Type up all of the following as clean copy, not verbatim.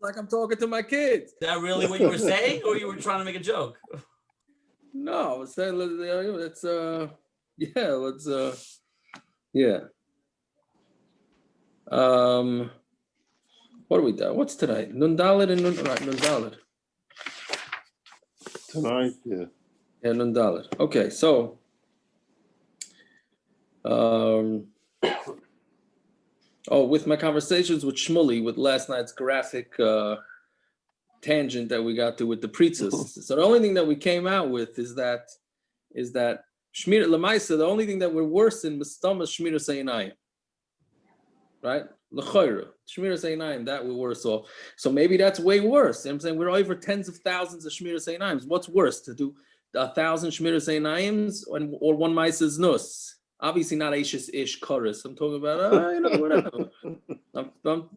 like I'm talking to my kids. Is that really what you were saying, or you were trying to make a joke? No, I was saying let's yeah. What are we doing? What's tonight? Nun Dalet and Nun Dalet. Tonight, yeah. Yeah, Nun Dalet. Okay, so with my conversations with Shmuley, with last night's graphic tangent that we got to with the pretzels. So the only thing that we came out with is that Shmira Lamaisa, the only thing that we're worse in Mistama Shmira Sayinayim. Right? L'chayra. Shmira Sayinayim, that we're worse off. So maybe that's way worse. You know what I'm saying? We're over tens of thousands of Shmira Sayinayims. What's worse, to do 1,000 Shmira Sayinayims or one Maisa's Nus? Obviously not Aish's Ish Chorus. I'm talking about whatever. You know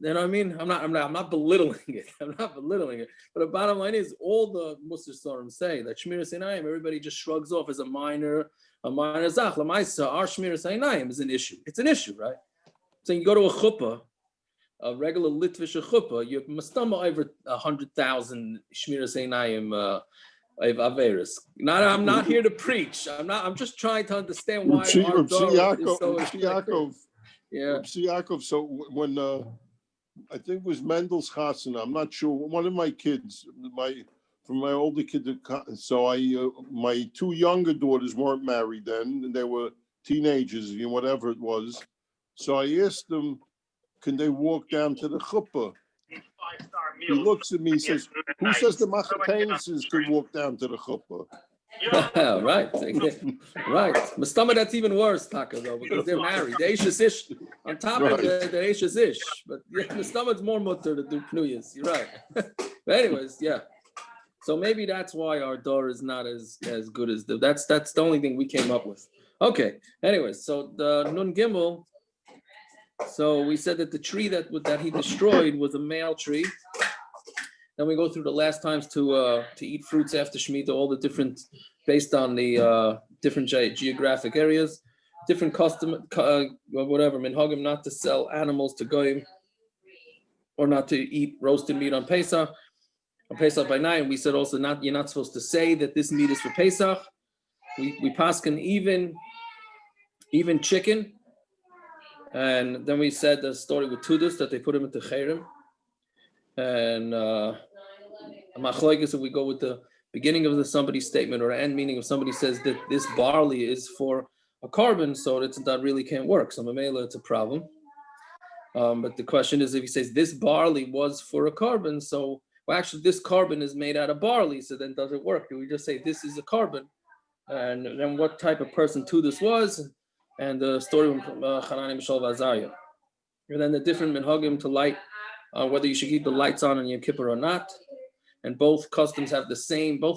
what I mean? I'm not belittling it. I'm not belittling it. But the bottom line is, all the Musar Sorim say that Shmira Sayinayim, everybody just shrugs off as a minor zach. Lamaisa, our Shmira Sayinayim is an issue. It's an issue, right? So you go to a chuppah, a regular Litvish chuppah, you must stumble over 100,000 Shmira Sayinayim Averis. I'm not here to preach. I'm just trying to understand why our Torah is so effective. Yeah. Yaakov, so when I think it was Mendel's Chasana, I'm not sure, one of my kids, from my older kid, so my two younger daughters weren't married then, and they were teenagers, whatever it was. So I asked them, can they walk down to the chuppah? He looks at me and says, who says the Machatanises could walk down to the chuppah? Right. Mastama, that's even worse, Taka, though, because they're married. The Eish is Ish. On top of the Eish is Ish. But Mastama, it's more mutter to do Pnuyas. You're right. But anyways, yeah. So maybe that's why our door is not as good as that's the only thing we came up with. Okay. Anyways, so the Nun Gimel. So we said that the tree that he destroyed was a male tree. Then we go through the last times to eat fruits after Shemitah, all the different, based on the different geographic areas, different custom, whatever, minhagim, not to sell animals to goyim, or not to eat roasted meat on Pesach. On Pesach by night, we said also you're not supposed to say that this meat is for Pesach. We paskin even chicken. And then we said the story with Tudus that they put him into Cherem. And Machlokes, if we go with the beginning of somebody's statement or end meaning of somebody says that this barley is for a carbon, so that really can't work. So Mamela, it's a problem. But the question is, if he says this barley was for a carbon, so actually this carbon is made out of barley, so then does it work? Do we just say this is a carbon? And then what type of person Tudus was? And the story of Hanani Mishal Vazariah. And then the different minhagim to light, whether you should keep the lights on Yom Kippur or not. And both customs have both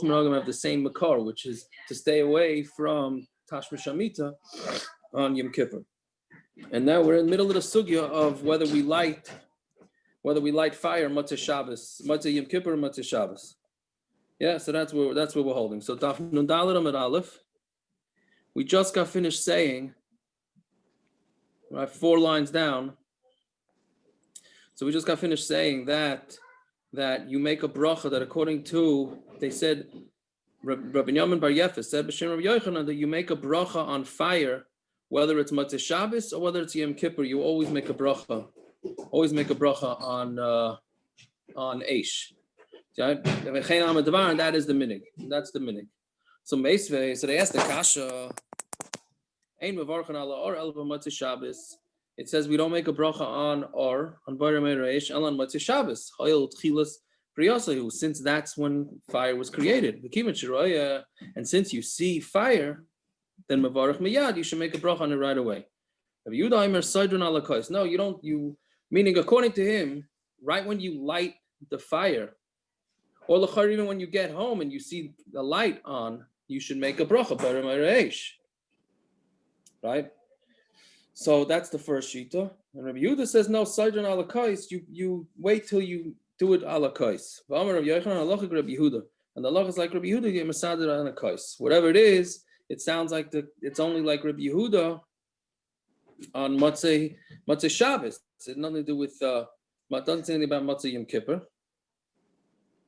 minhagim have the same makar, which is to stay away from Tashmish Hamita on Yom Kippur. And now we're in the middle of the sugya of whether we light fire motzai Shabbos, motzai Yom Kippur, motzai Shabbos. Yeah, so that's where we're holding. So Daf Nun Dalet Amud Aleph. We just got finished saying, right, 4 lines down. So we just got finished saying that you make a bracha that according to, they said, Rabbi Yamin Bar Yefes said, B'Shem Rabbi Yochanan, that you make a bracha on fire, whether it's Motzei Shabbos or whether it's Yom Kippur, you always make a bracha. Always make a bracha on Eish. And that is the minig. That's the minig. So Meisvei, so they asked the Kasha, Ein mevarchan ala or el b'motzei Shabbos. It says we don't make a bracha on Bayram Reish, el on motzei Shabbos. Hayil tchilas priyasahu, since that's when fire was created. And since you see fire, then mevarach miyad, you should make a bracha on it right away. No, you don't. Meaning according to him, right when you light the fire, or even when you get home and you see the light on, you should make a bracha, Bayram Reish. Right? So that's the first shita. And Rabbi Yehuda says, no, Sajdran ala kais, you wait till you do it ala kais. And the Allah is like Rabbi Yehuda, whatever it is, it sounds like it's only like Rabbi Yehuda on motzei Shabbos. It has nothing to do with, doesn't say anything about motzei Yom Kippur.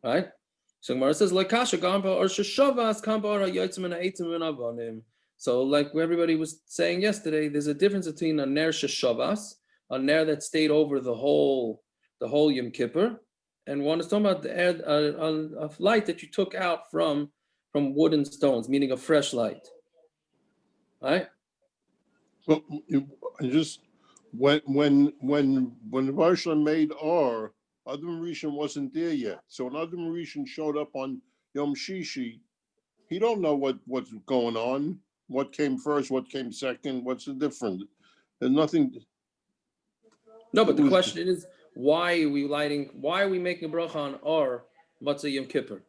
Right? So Gemara says, so like everybody was saying yesterday, there's a difference between a ner sheshavas, a ner that stayed over the whole Yom Kippur, and one is talking about a light that you took out from wood and stones, meaning a fresh light. Right? Well, I just when Varsha made Or, Adam Rishon wasn't there yet. So when Adam Rishon showed up on Yom Shishi, he don't know what's going on, what came first, what came second, what's the difference. There's nothing. No, but the question is, why are we making a bracha on Or motzai Yom Kippur?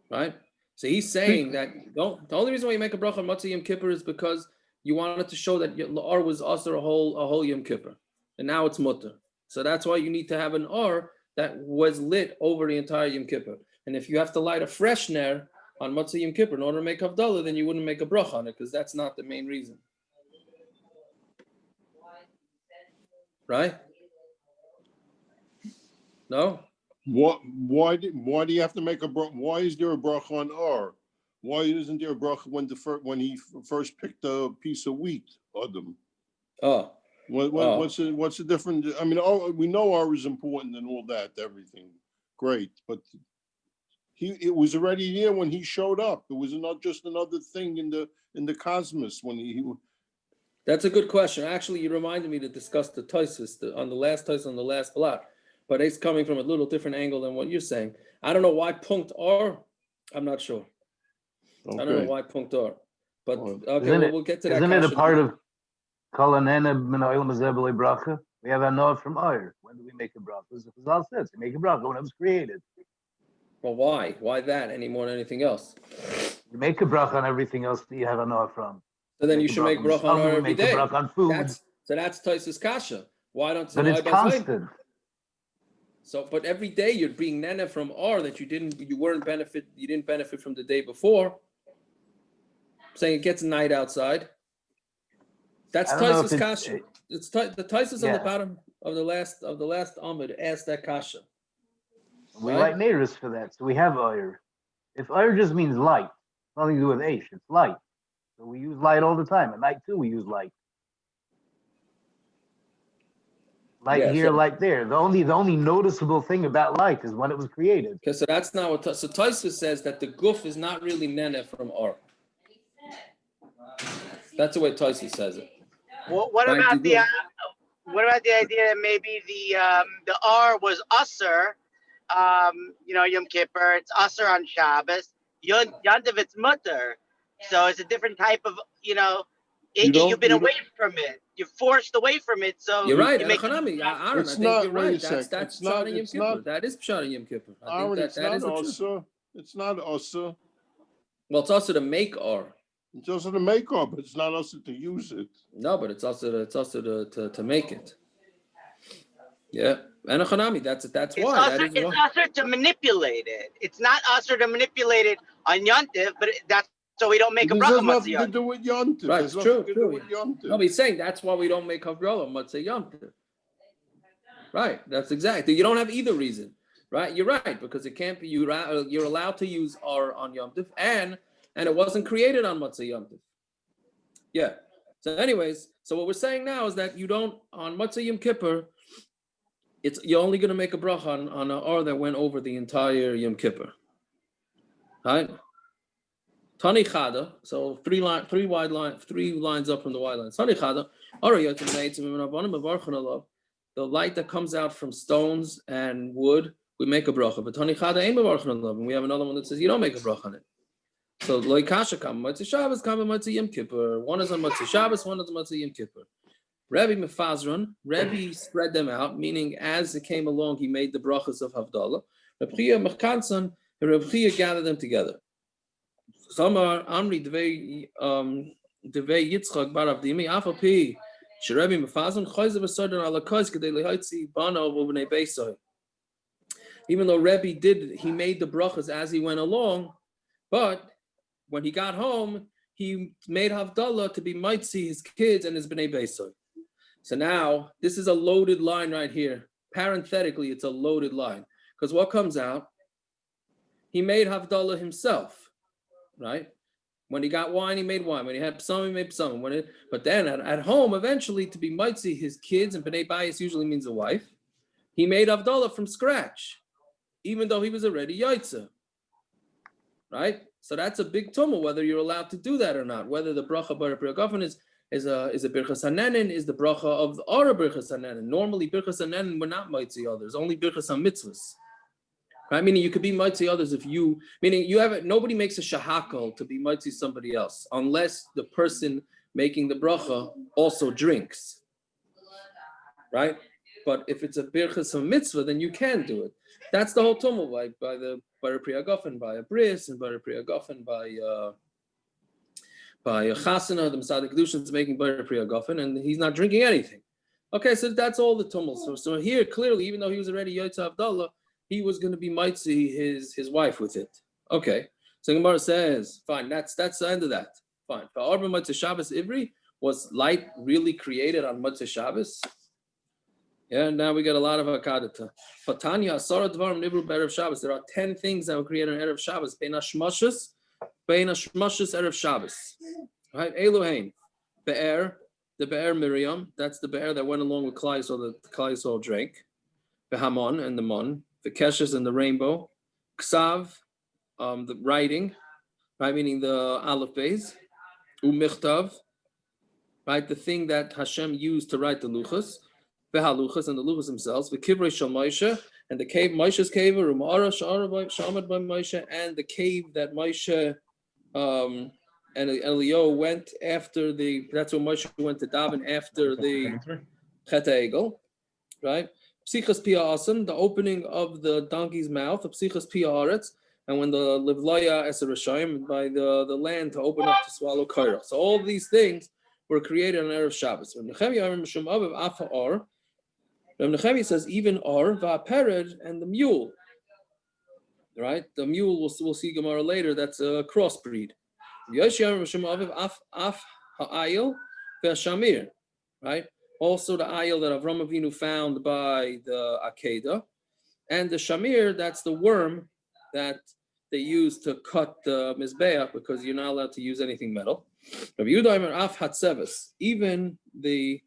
Right? So he's saying that the only reason why you make a bracha on motzai Yom Kippur is because you wanted to show that Or was also a whole Yom Kippur, and now it's mutter. So that's why you need to have an Or that was lit over the entire Yom Kippur. And if you have to light a fresh ner on motzai Yom Kippur in order to make havdala, then you wouldn't make a bracha on it because that's not the main reason. Right? No? Why do you have to make a bracha? Why is there a bracha on Or? Why isn't there a bracha when he first picked a piece of wheat, Adam? Oh. What's the difference? I mean, we know Or is important and all that, everything. Great. But it was already there when he showed up. It was not just another thing in the cosmos when he That's a good question. Actually, you reminded me to discuss the tisha on the last block, but it's coming from a little different angle than what you're saying. I don't know why punct Or. I'm not sure. Okay. I don't know why punct Or. But okay, we'll get to that. Isn't it a part of Kol Hanena Min Ha'olam Hazeh B'lei Bracha? We have a note from Or. When do we make a bracha? Because Chazal says we make a bracha when it was created. Well, why? Why that any more than anything else? You make a bracha on everything else that you have a note from. So then you should make bracha on Or every day. On food. That's Tosfos kasha. Why don't? But it's constant. So, but every day you're being nene from Or that you didn't benefit from the day before. Saying it gets a night outside. That's Tosfos kasha. It's the Tosfos on the bottom of the last Amud asked that kasha. We light neiros for that, so we have Or. If Or just means light, nothing to do with Aish, it's light. So we use light all the time. At night too, we use light. Light here, light there. The only noticeable thing about light is when it was created. Okay, so that's not what. So Tosfos says that the guf is not really nene from Or. That's the way Tosfos says it. Well, what about the idea that maybe the Or was usher, Yom Kippur, it's usher on Shabbos, Yontiv it's mutter, so it's a different type of, you've been away from it, you're forced away from it, so you're right. You make Aaron, I think you're right. That's Pshat in Yom Kippur. That is Pshat in Yom Kippur. It's not also. Well, it's also to make Or. It's also to make Or, but it's not also to use it. No, but it's also to make it. Yeah, and that's why. It's usher to manipulate it. It's not usher to manipulate it on Yontiv, but that's so we don't make a bracha motzai. To do with Yontiv. Right, it's true. No, but he's saying that's why we don't make havdala motzai Yontiv. Right, that's exactly. You don't have either reason, right? You're right, because it can't be. You're allowed to use Or on Yontiv, and it wasn't created on motzai Yontiv. Yeah. So, anyways, so what we're saying now is that you don't on motzai Yom Kippur. You're only going to make a bracha on an Or that went over the entire Yom Kippur. Right? Tani Chada, so three lines up from the wide line. Tani Chada, the light that comes out from stones and wood, we make a bracha. But Tani Chada ain't and we have another one that says you don't make a bracha on it. So Loi Kasha Kam Motzai Shabbos Kam Motzai Yom Kippur. One is on Motzai Shabbos, one is on Motzai Yom Kippur. Rebbe Mefazron, Rebbe spread them out, meaning as it came along, he made the brachas of havdala. Reb Chia Mechkanson and Reb Chia gathered them together. Samar Amri Devei Yitzchak Bar Avdimi Afal Pi Sherebbe Mefazron Chayzer V'Sodon Ala Koz Kedei Lehaitzi Bana V'Bnei Beisai. Even though Rebbe he made the brachas as he went along, but when he got home, he made havdala to be motzai his kids and his bnei beisai. So now, this is a loaded line right here. parenthetically, it's a loaded line. Because what comes out? He made havdala himself, right? When he got wine, he made wine. When he had psalm, he made psalm. But then at home, eventually, to be motzai his kids, and bnei bayis usually means a wife, he made havdala from scratch, even though he was already yaitza, right? So that's a big tumult, whether you're allowed to do that or not. Whether the bracha bar priya gofen is a birchas hanenin, is the bracha of the other birchas hanenin. Normally, birchas hanenin were not motzai others, only birchas mitzvahs. Right? Meaning you could be motzai others if you, meaning you have nobody makes a shahakal to be motzai somebody else unless the person making the bracha also drinks, right? But if it's a birchas mitzvah, then you can do it. That's the whole tumult, like by the bar priya gofen, by a bris, and bar priya gofen by a chasana, the Masada Kedushin is making bar priya gofen, and he's not drinking anything. Okay, so that's all the tumult. So here clearly, even though he was already yotza havdala, he was going to be motzai his wife with it. Okay, so Gemara says, fine, that's the end of that. Fine. For Arba motzai Shabbos Ivri, was light really created on motzai Shabbos? Yeah, now we got a lot of akadata. Fatanya asara dvarim nibru be'erev Shabbos. There are 10 things that were created on erev Shabbos. Bein Hashmashos, erev Shabbos. Right? Elohein, be'er, the be'er Miriam. That's the be'er that went along with Klal Yisrael, that Klal Yisrael drank. Behamon and the mon. The keshes and the rainbow, ksav, the writing, right, meaning the aleph beis, umichtav, right, the thing that Hashem used to write the luchas, v'haluchas and the luchas themselves, the kivrei shel Moshe and the cave, Moshe's cave, umara shamad by Moshe, and the cave that Moshe and Elio went after the. That's when Moshe went to daven after the Chet HaEgel, right? Psichas Pia Asim, the opening of the donkey's mouth, Psichas Pia Aretz, and when the Livlaya Eser Rishayim, by the land to open up to swallow Kaira. So all these things were created on erev Shabbos. Reb Nechemi says even Ar, Va'pered, and the mule. Right? The mule, we'll see Gemara later, that's a crossbreed. Af Ha'ayil, Ve'Shamir. Right? Also the ayil that Avram Avinu found by the Akedah, and the shamir, that's the worm that they use to cut the mizbeach, because you're not allowed to use anything metal. Even the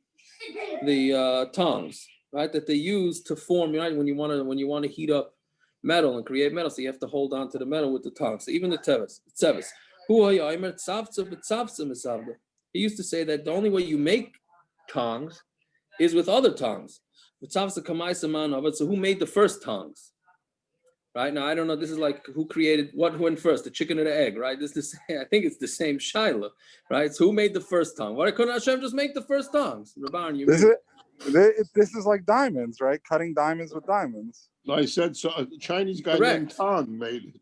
tongs, right, that they use to form, right, when you want to heat up metal and create metal, so you have to hold on to the metal with the tongs. So even the teves. He used to say that the only way you make tongs is with other tongs. So who made the first tongs? Right now, I don't know. This is like who created what went first, the chicken or the egg, right? I think it's the same shaila, right? So who made the first tong? Why couldn't Hashem just make the first tongs? This is like diamonds, right? Cutting diamonds with diamonds. I said so. A Chinese guy named Tong made it.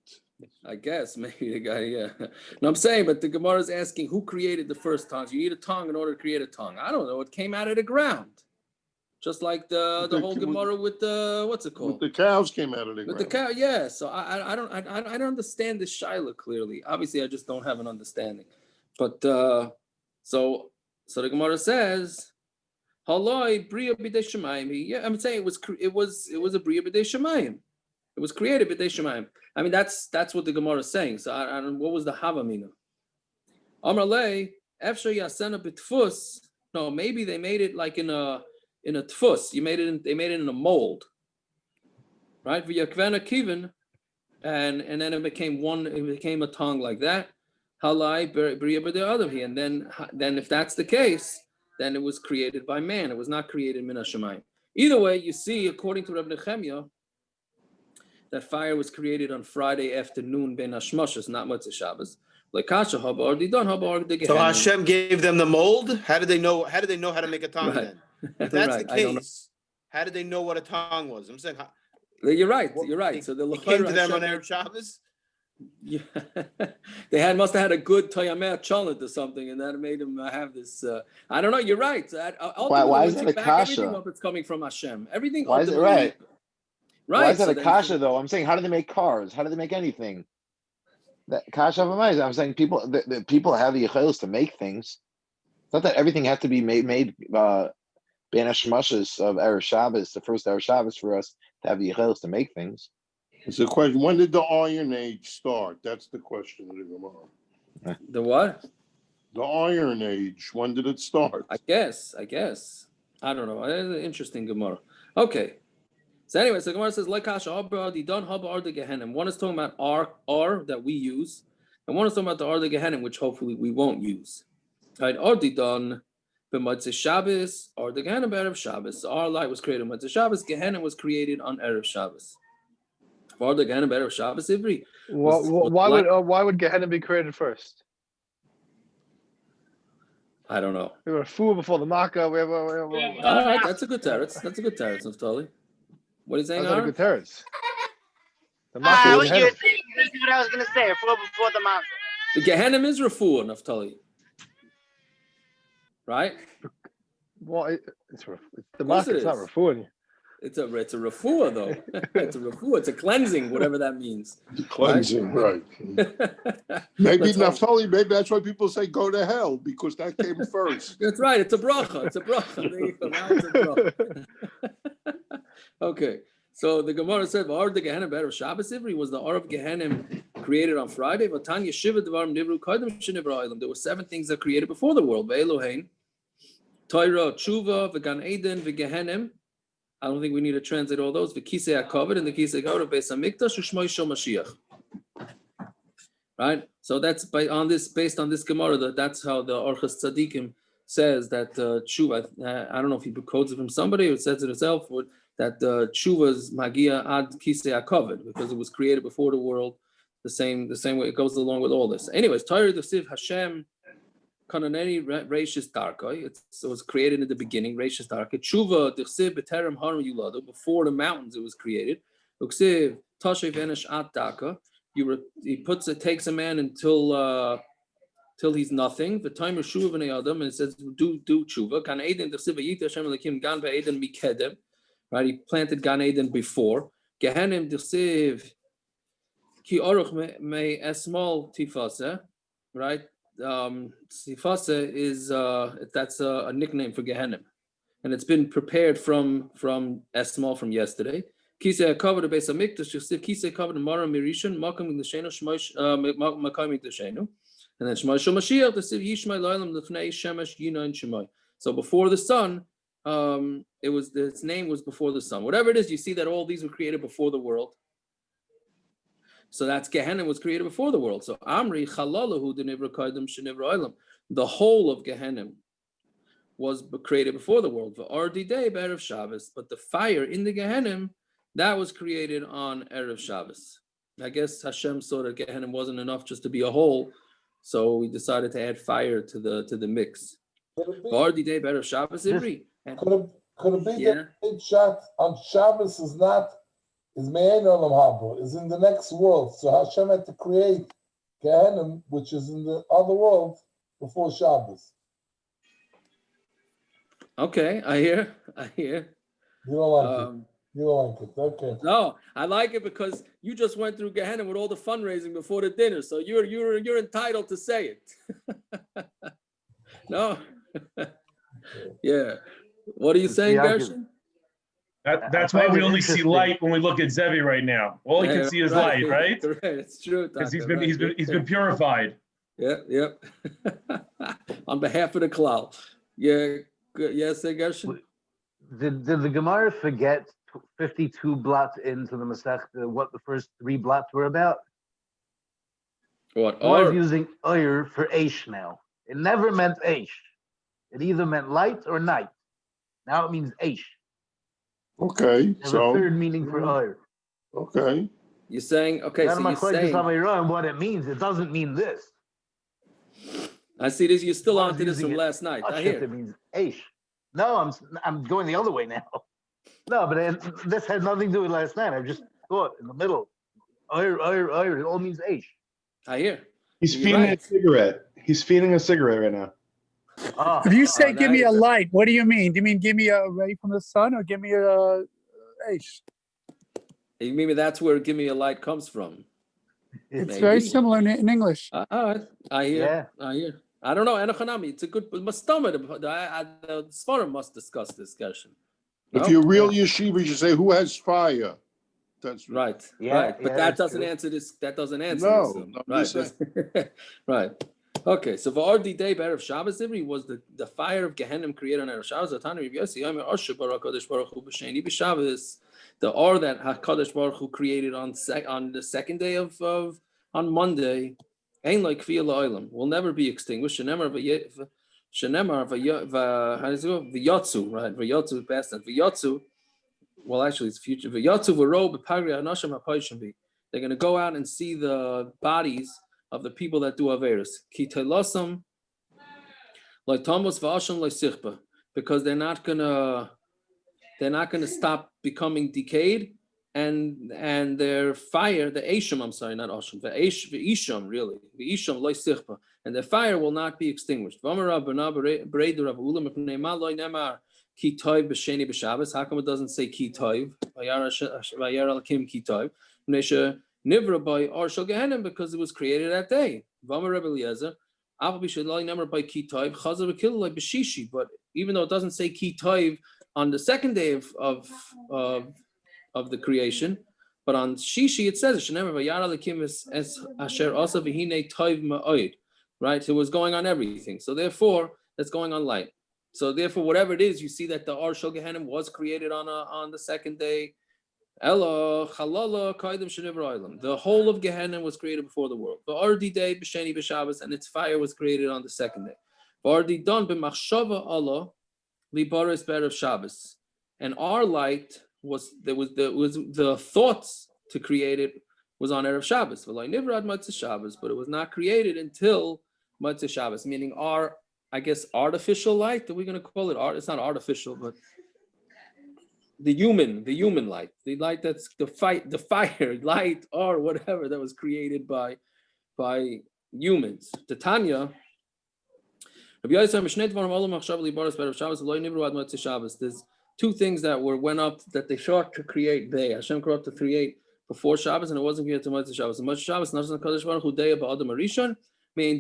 I guess maybe the guy, yeah. No, I'm saying, but the Gemara is asking who created the first tongs. You need a tong in order to create a tong. I don't know. It came out of the ground, just like the whole Gemara with the what's it called? With the cows came out of the ground. With the cow, yeah. So I don't understand this shaila clearly. Obviously, I just don't have an understanding. But so the Gemara says, "Haloi bria b'dei shemayim." Yeah, I'm saying it was a bria b'dei shemayim. It was created b'dei shemayim. I mean, that's what the Gemara is saying. So I don't. What was the havamina? Amar lei efsher yasena b'tfus. No, maybe they made it like in a tfus. They made it in a mold, right? V'yakvena kivin, and then it became a tongue like that. Halai bria b'dei adavi, and then if that's the case, then it was created by man. It was not created min hashamayim. Either way, you see, according to Reb Nechemia, that fire was created on Friday afternoon, bein Hashmashos, not motzai Shabbos. So Hashem gave them the mold. How did they know? How to make a tong then? If that's the case, how did they know what a tong was? I'm saying. You're right. You're right. So they came to them on erev Shabbos. Yeah, they must have had a good Toyamer Cholent or something, and that made them have this. I don't know. You're right. Why is that a kasha? Everything up, it's coming from Hashem. Everything. Why is it right? Right. Why is that a kasha though? I'm saying, how do they make cars? How do they make anything? That kasha of amazing. I'm saying people have the yichayos to make things. It's not that everything has to be made bein Hashmashos of erev Shabbos, the first erev Shabbos for us to have yicheles to make things. It's a question. When did the Iron Age start? That's the question of the Gemara. The what? The Iron Age. When did it start? I guess. I don't know. It's an interesting Gemara. Okay. So anyway, so Gemara says, one is talking about R that we use, and one is talking about the R the Gehenim, which hopefully we won't use. Right? R didon b'motzai Shabbos, R the Gehenim erev Shabbos. R light was created on motzai Shabbos. Gehenim was created on erev Shabbos. R the Gehenim erev Shabbos ivri. Why would Gehenna be created first? I don't know. We were a fool before the makkah. All right, that's a good teretz. Naftali. What are you saying, That's not a Aaron? good teretz. The I makkah was is Gehenna. exactly what I was going to say. Before the makkah. The Gehenim is refuah, Naftali. Right? Well, it's the Of course makkah. it It's not is. refuah. It's a refuah though. It's a refuah. It's a cleansing, whatever that means. Cleansing, right. Maybe Naftali, maybe that's why people say go to hell, because that came first. That's right. It's a bracha. There you go. Now it's a bracha. Okay. So the Gemara said, "V'ar the Gehenim erev Shabbos ivri was the Ar of Gehenim created on Friday. V'tan yeshiva devarim nivru kodem shenivra olam. There were 7 things that created before the world. Ve'elohein, Torah, Tshuva, v'Gan Eden, v'Gehenim. I don't think we need to translate all those. V'kisei HaKavod and the kisei HaKavod of Beis HaMikdash u'shmoi shel Mashiach." Right. So that's based on this Gemara. That's how the Orchos Tzadikim says that Tshuva. I don't know if he quotes it from somebody or says it himself. Or that Tshuva's Magia ad Kisei HaKavod, because it was created before the world, the same way it goes along with all this. Anyways, Torah Desiv Hashem Kananeni Reishis Darkoi. It was created in the beginning, Reishis Darkoi. Tshuva Desiv B'terem Harim Yulado. Before the mountains, it was created. Uksiv Tashev Enesh At Daka. He takes a man until he's nothing. The time of Shuva v'nei Adam, and it says do Tshuva. Gan Eden Desiv V'yit Hashem Elokim Gan Ba'eden Mikedem. Right, he planted Gan Eden before. Gehenim Desiv Ki Aruch Me Esmol Tifasa. Right, Tifasa is that's a nickname for Gehenim, and it's been prepared from Esmol from yesterday. Kisei HaKavod Beis HaMikdash Desiv Kisei HaKavod Mara Mirishan Makam Mikdashenu Shmosh Makam Mikdashenu, and then Shmosh Mashiach Desiv Yishmai Lo'elam Lefnei Shemesh Yinon Shemai. So before the sun. Its name was before the sun. Whatever it is, you see that all these were created before the world. So that's Gehenim was created before the world. So Amri Chalalahu Denivra Kaidam Shenivra Olam. The whole of Gehenim was created before the world. V'Ardidei erev Shabbos, but the fire in the Gehenim that was created on erev Shabbos. I guess Hashem saw that Gehenim wasn't enough just to be a whole, so we decided to add fire to the mix. V'Ardidei erev Shabbos ivri. Could it be that the shot on Shabbos is Me'ein Olam Haba, is in the next world? So Hashem had to create Gehenim, which is in the other world, before Shabbos. Okay, I hear. You don't like it. You don't like it. Okay. No, I like it because you just went through Gehenim with all the fundraising before the dinner, so you're entitled to say it. No. Yeah. What are you saying, Gershon? That's why we only see light when we look at Zevi right now. All he can see is light, right? It's true. Because he's been purified. Yep. On behalf of the Klal. Yeah. Good. Yes, Gershon? Did the Gemara forget 52 blots into the Masechta what the first 3 blots were about? What? Or using Oyer for Eish now. It never meant Eish. It either meant light or night. Now it means Eish. Okay, There's a third meaning for Oyer. Okay. You're saying, okay, so you're saying... what it means. It doesn't mean this. I see this. You're still on to this from last night. I hear. It means Eish. No, I'm going the other way now. No, but this had nothing to do with last night. I just thought in the middle. Oyer, it all means Eish. I hear. He's feeding a cigarette. He's feeding a cigarette right now. If you say give me a light, what do you mean? Do you mean give me a ray from the sun or give me a Eish? You mean that's where give me a light comes from? It's very similar in English. All right. I hear. I don't know. Enochanami. It's a good mastama. The Sfarim must discuss this question. If you're real yeshiva, you say, who has fire? That's right. Yeah, Right. But yeah, that that's doesn't true. answer this. That doesn't answer No, this. I'm Right. just saying. Right. Okay. So V'ardi Day Erev Shabbos Ivri was the fire of Gehenna created on Erev Shabbos. Atani Rav Yossi Yomer Osher Baruch Kodesh Baruch Hu B'Sheni B'Shabbos. The or that Hakadosh Baruch Hu created on the second day of on Monday, ain't like Kfiyah La'olam, will never be extinguished. Shenemar V'yotzu, right? V'yotzu past that. V'yotzu. Well, actually, it's future. V'yotzu v'ro b'pagri ha'nashim ha'paishim bi. They're going to go out and see the bodies of the people that do averos. Ki telosam like Thomas v'asham like sichba, because they're not gonna stop becoming decayed, and their fire, the Asham, I'm sorry, not Asham, the Isham, really, the Isham like sichba, and their fire will not be extinguished. Ki toiv b'sheni b'Shabbos. How come it doesn't say ki toiv? Vayar alakim ki toiv. Nesha nivra by arshal gehenim, because it was created that day. V'amar Rebbe Eliezer. Aval b'shaloi nemer by ki toiv. Chazer v'kil like b'shishi. But even though it doesn't say ki toiv on the second day of the creation, but on shishi it says shenemer vayar alakim es asher asa v'hine toiv ma'oid. Right. So it was going on everything. So therefore, that's going on light. So therefore, whatever it is, you see that the Ar Shel Gehenim was created on the second day. Ella Chalala Kaidem Shenivra Olam. The whole of Gehenim was created before the world. The Ardi Day B'Sheni B'Shabbos, and its fire was created on the second day. Ardi Don B'Machshava Allah Libaris Be'erev Shabbos. And our light was the thoughts to create it was on erev Shabbos. V'lo Nivrad Motzai Shabbos, but it was not created until Motzai Shabbos, meaning our, I guess, artificial light. Are we going to call it art? It's not artificial, but the human light, the light that's the fire light or whatever that was created by humans. The Tanya. There's two things that went up that they sought to create. Hashem created to create before Shabbos, and it wasn't created to Motzai Shabbos. And Motzai Shabbos, Nafsan Kadosh Baruch Hu Deya Ba'adam Arishon. He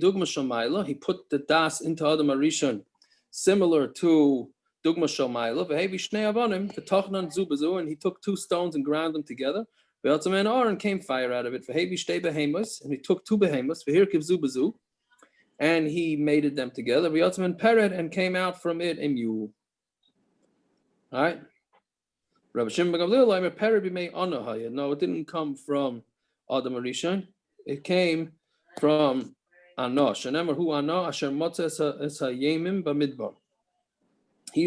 put the das into Adam Arishon, similar to Dugma Shomayla. And he took two stones and ground them together. And came fire out of it. And he took two behemoths, and he mated them together. And came out from it a mule. All right. No, it didn't come from Adam Arishon. It came from Ano. He's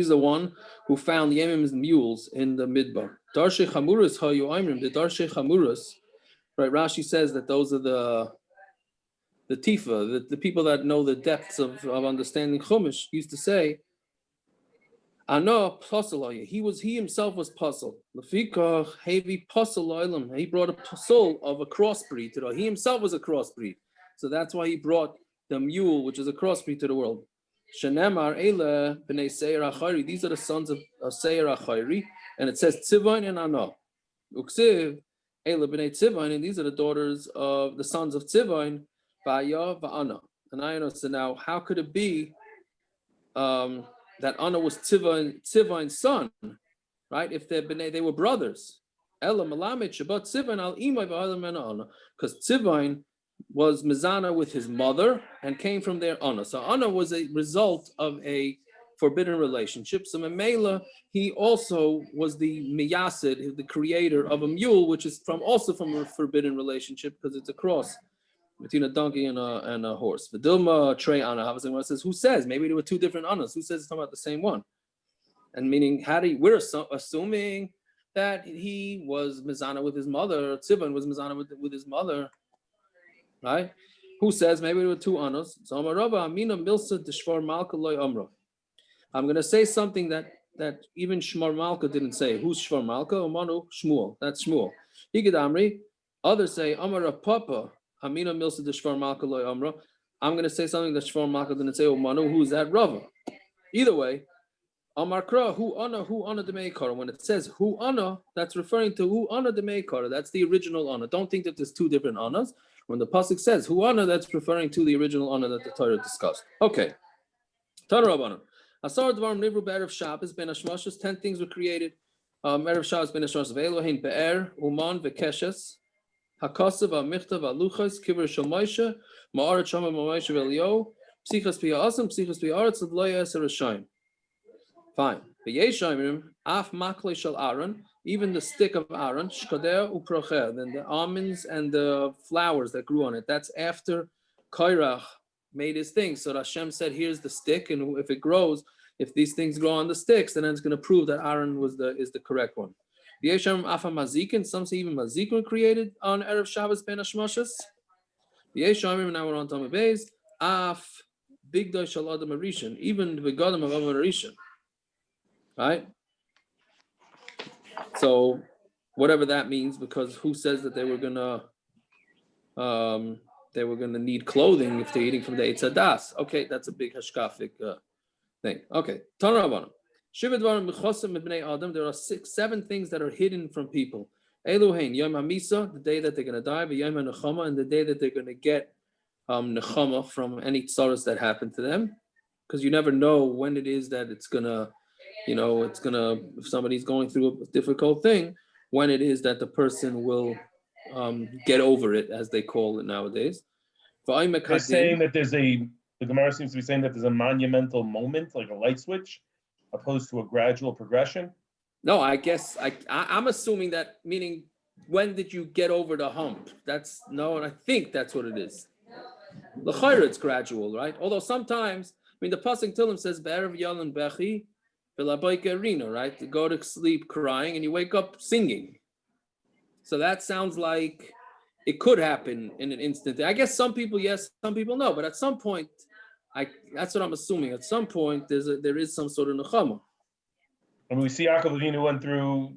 the one who found Yemim's mules in the Midbar. Darshe Chamuras Hayu Aimrim, the Darshe Chamuras, right? Rashi says that those are the Tifa, the people that know the depths of understanding Chumash, used to say, Ano Pasaloya. He himself was puzzled. Lafika Hevi Pasaloilam. He brought a soul of a crossbreed to the world. He himself was a crossbreed. So that's why he brought the mule, which is a crossbreed, to the world. Shenemar Eila B'nei Seir HaChayri. These are the sons of Seir HaChayri. And it says Tzivain and Ano. Uksiv Eila B'nei Tzivain. And these are the daughters of the sons of Tzivain. Va'ya Va'ana. And I know. So now, how could it be that Ana was Tzivain's son, right? If they were brothers. Ella Malamed Shabbat Tzivain al Imay Va'alam and Ana. Because Tzivain was Mizana with his mother and came from their Ana. So Ana was a result of a forbidden relationship. So Memela, he also was the Miyasid, the creator of a mule, which is also from a forbidden relationship because it's a cross between a donkey and a horse. Vidilma Trey Ana says, who says? Maybe there were two different Anas. Who says it's talking about the same one? And meaning, we're assuming that he was Mizana with his mother, Tzivan was Mizana with his mother. Right? Who says maybe there were two Anos? So I'm going to say something that even Shmar Malka didn't say. Who's Shmar Malka? Omanu Shmuel. That's Shmuel. Higid Amri. Others say Amara Papa. Amina Milsa de Shvar Malka Loy Amra. I'm going to say something that Shvar Malka didn't say. Omanu. Who's that? Rava. Either way, Amarkra, hu ana the meikara. When it says hu ana, that's referring to hu ana the meikara. That's the original ana. Don't think that there's two different anas. When the pasuk says hu ana, that's referring to the original ana that the Torah discussed. Okay. Tana Rabbanan. Asar dvarim nivru be'erev Shabbos ben Hashmashos. 10 things were created. Erev Shabbos ben Hashmashos. Ve'elohein be'er, uman ve'keshes, hakasav ha'michtav ha'luchas, kiver shel Moshe, ma'aret shama Moshe ve'Elio, psichas piya'asam, psichas piya'aretz, l'lo ya'aser rishayim. Fine. V'yeshayim af makle shel Aaron, even the stick of Aaron, shkader u'procher, then the almonds and the flowers that grew on it. That's after Kairach made his thing. So Hashem said, here's the stick, and if it grows, if these things grow on the sticks, then it's going to prove that Aaron is the correct one. V'yeshayim af mazikin, some say even mazik were created on erev Shabbos ben Hashmashos. V'yeshayim, now we're on Talmidei, af bigdai shel adam harishon, even the begadim of adam harishon. Right? So whatever that means, because who says that they were gonna need clothing if they're eating from the Eitz Hadas? Okay, that's a big hashkafic thing. Okay, Tana Rabbanan. Shiva dvarim mechosim b'nei Adam. There are 7 things that are hidden from people. Eluhein Yom HaMisa, the day that they're gonna die, v'Yom HaNechama, and the day that they're gonna get nechama from any tsaros that happen to them, because you never know when it is that it's gonna. If somebody's going through a difficult thing, when it is that the person will get over it, as they call it nowadays. They're saying that the Gemara seems to be saying that there's a monumental moment, like a light switch, opposed to a gradual progression. No, I guess I'm assuming that, meaning when did you get over the hump? I think that's what it is. L'chayra, it's gradual, right? Although sometimes, the pasuk Tillim says, "Be'erev yalan bechi." Right? To go to sleep crying and you wake up singing. So that sounds like it could happen in an instant. I guess some people yes, some people no. But at some point, that's what I'm assuming. At some point, there is some sort of nechama. And we see Yaakov Avinu went through,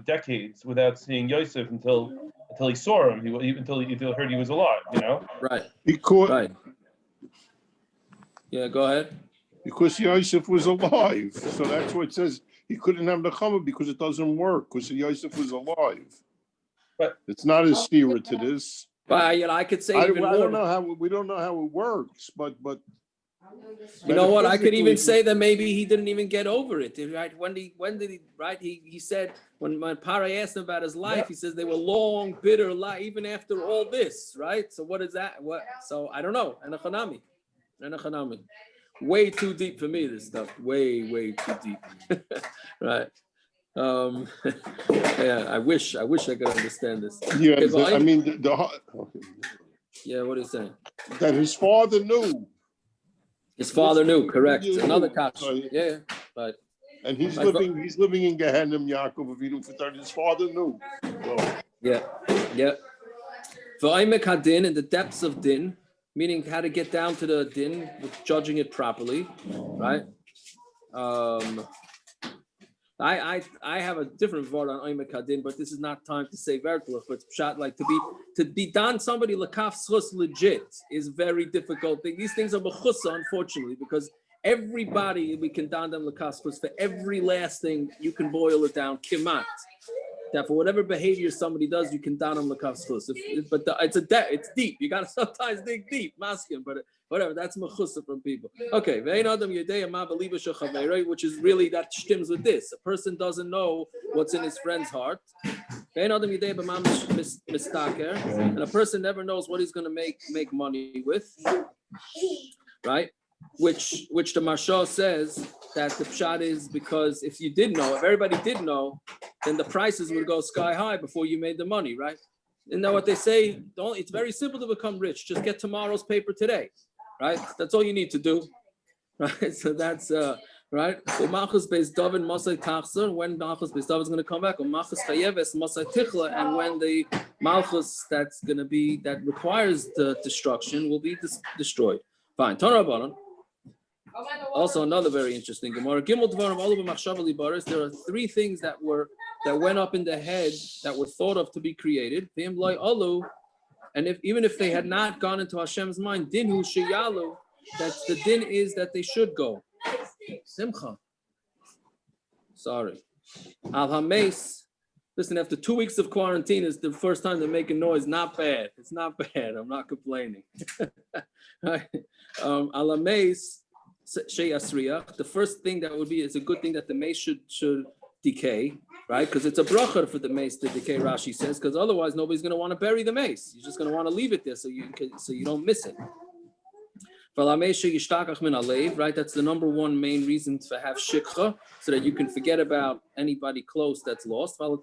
decades without seeing Yosef until he saw him. Until he heard he was alive. Right. Right. Yeah. Go ahead. Because Yosef was alive. So that's what it says. He couldn't have nechama because it doesn't work, because Yosef was alive. But it's not a stira to this. Well, I could say I even more. don't know how we don't know how it works, but you know what? I could even say that maybe he didn't even get over it. Right? When did he? Right? He said when Parai asked him about his life, he says they were long, bitter life, even after all this. Right? So what is that? What? So I don't know. And a chanami. Way too deep for me, this stuff. Way too deep. Right. Yeah, I wish I could understand this. Yeah, okay, yeah, what are you saying? That his father knew. His father knew, correct. Another catch. Yeah, right. And he's living in Gehenna, Yaakov Avinu, for 30. His father knew. So. Yeah. V'aimek hadin, in the depths of din, meaning how to get down to the din, judging it properly, right? I have a different word on Oimek Hadin, but this is not time to say Vertluch, but shot like to be done somebody Lakaf Schus legit is very difficult thing. These things are mechusa, unfortunately, because everybody we can don them Lakaf Schus for every last thing. You can boil it down kimat. That for whatever behavior somebody does, you can don them Lakaf Schus. But it's deep. You gotta sometimes dig deep, masking, but whatever, that's mechusa from people. Okay, which is really, that stims with this. A person doesn't know what's in his friend's heart. And a person never knows what he's going to make money with, right? Which the Mashal says that the pshat is because if everybody did know, then the prices would go sky high before you made the money, right? And now what they say, it's very simple to become rich. Just get tomorrow's paper today. Right, that's all you need to do. Right, so that's right. Machus beis David motzai tachzer, when Machus beis David is going to come back, Machus chayeves motzai tichla, and when the Malchus that requires the destruction will be destroyed. Fine. Also, another very interesting Gemara. There are 3 things that went up in the head that were thought of to be created. And even if they had not gone into Hashem's mind, dinhu sheyalu, that the din is that they should go. Simcha. Sorry. Al Hames. Listen, after 2 weeks of quarantine, it's the first time they're making noise. Not bad. It's not bad. I'm not complaining. Right. Al Hames Sheyasriach. The first thing that would be, it's a good thing that the mace should decay, right? Because it's a bracha for the mace to decay, Rashi says, because otherwise nobody's going to want to bury the mace. You're just going to want to leave it there so you don't miss it. Right? That's the number one main reason to have shikha, so that you can forget about anybody close that's lost. And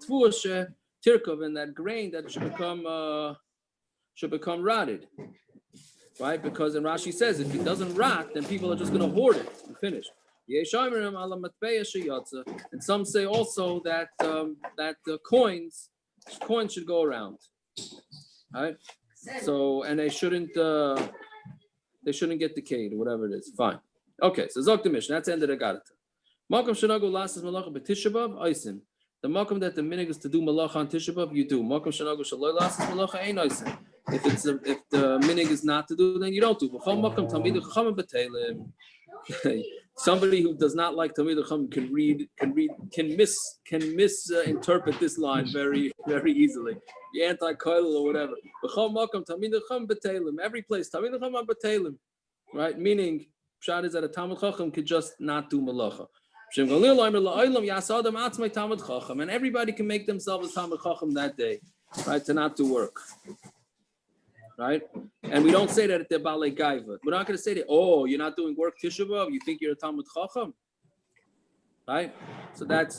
that grain that should become rotted. Right? Because in Rashi says if it doesn't rot, then people are just going to hoard it and finish. And some say also that that the coins should go around. Right? So and they shouldn't get decayed or whatever it is. Fine. Okay, so Zok the Mishna, that's the end of the Garata. Makom shanagu lasas melacha b'tisha b'av oisin. The makom that the minig is to do melacha on tisha b'av, you do. Makom shanagu shaloi lasas melacha ein oisin. If the minig is not to do, then you don't do. B'chol makom talmidei chachamim b'teilim. Somebody who does not like Talmidei chacham can misinterpret this line very, very easily. The anti-koil or whatever. Every place, Talmidei chacham b'teilim, right? Meaning, pshat is that a Talmud chacham could just not do melacha. And everybody can make themselves a Talmud chacham that day, right? To not do work. Right? And we don't say that at the Balei Gaiva. We're not going to say that, oh, you're not doing work Tisha B'Av, you think you're a Talmud Chacham? Right? So that's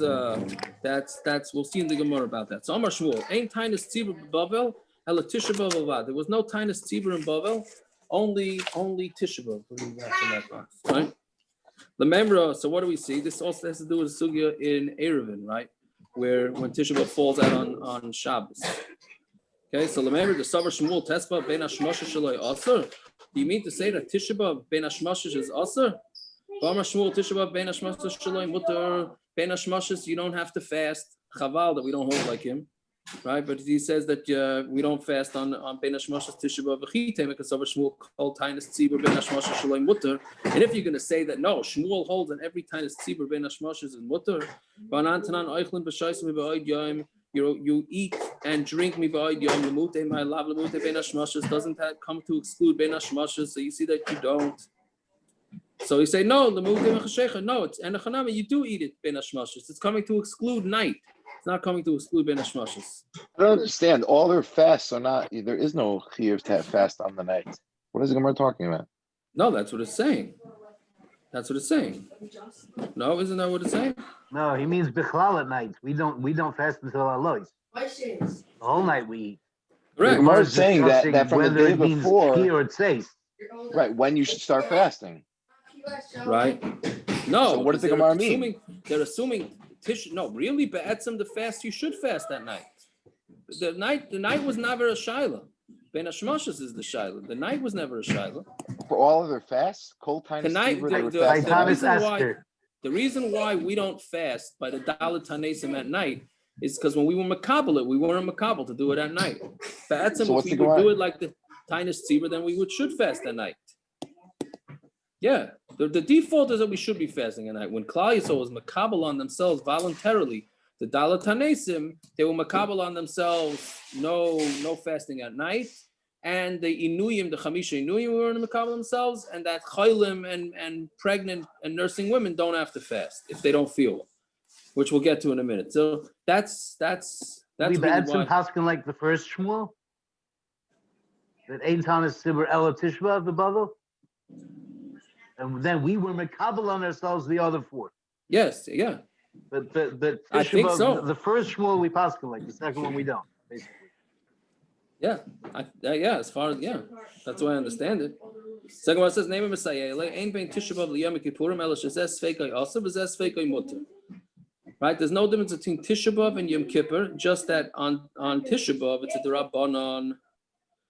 we'll see in the Gemara about that. So Amar Shmuel, ain't Tainus Tzibur B'Bavel, Ela Tisha B'Av Avad. There was no Tainus Tzibur in Bavel, only Tisha B'Av. What do we have in that box? Right? The Memra, so what do we see? This also has to do with Sugya in Erevin, right? Where when Tisha B'Av falls out on Shabbos. Okay, so remember the Savar Shmuel Tespa bein Hashmashos shaloi aser. Do you mean to say that Tisha B'Av bein Hashmashos is aser? V'amar Shmuel Tisha B'Av bein Hashmashos shaloi mutar bein Hashmashos. You don't have to fast. Chaval that we don't hold like him, right? But he says that we don't fast on bein Hashmashos Tisha B'Av v'chitem because Savar Shmuel called Tainus Tzibur bein Hashmashos shaloi mutar. And if you're going to say that no, Shmuel holds that every Tainus Tzibur bein Hashmashos is mutar. V'anan tanan oichlin b'shaysim b'oid yom. You eat and drink my love bein Hashmashos doesn't that come to exclude bein Hashmashos? So you see that you don't. So you say no, no, it's enachanami. You do eat it bein Hashmashos. It's coming to exclude night. It's not coming to exclude bein Hashmashos. I don't understand. All their fasts are not. There is no chiyuv to have fast on the night. What is the Gemara talking about? No, that's what it's saying. That's what it's saying. No, isn't that what it's saying? No, he means bichlal at night. We don't fast until Alois. The whole night we eat. Correct. The Gemara is saying that from the day before. Here it says. Right, when you should start fasting. Right. No. So what does the Gemara mean? They're assuming Tish. No, really, be'etzem the fast you should fast that night. The night was never a shaila. Bein Hashmashos is the shaila. The night was never a shaila. For all of their fasts, cold time. The reason why we don't fast by the Dalet Tanesim at night is because when we were makabel it, we weren't makabel to do it at night. But if we would do it like the Tainus Tzibur, then we should fast at night. Yeah, the default is that we should be fasting at night. When Klal Yisrael was makabel on themselves voluntarily, the Dalet Tanesim, they were makabel on themselves, no fasting at night. And the Inuyim, the Chamisha Inuyim were in the makabel themselves, and that Chaylim and pregnant and nursing women don't have to fast if they don't feel, which we'll get to in a minute. So that's We've had some paskin like the first Shmuel that Ein Tanis Sibur Ela Tishba the Bava, and then we were makabel on ourselves the other four. Yes, yeah. But I think so. The first Shmuel we paskin like, the second one we don't, basically. Yeah, as far as that's the way I understand it. Second one says, "Name of Messiah, ain't bein Tisha B'Av Yom Kippur, ela shezes feikai also, v'zes feikai mutar." Right? There's no difference between Tisha B'Av and Yom Kippur, just that on Tisha B'Av it's a d'Rabbanan,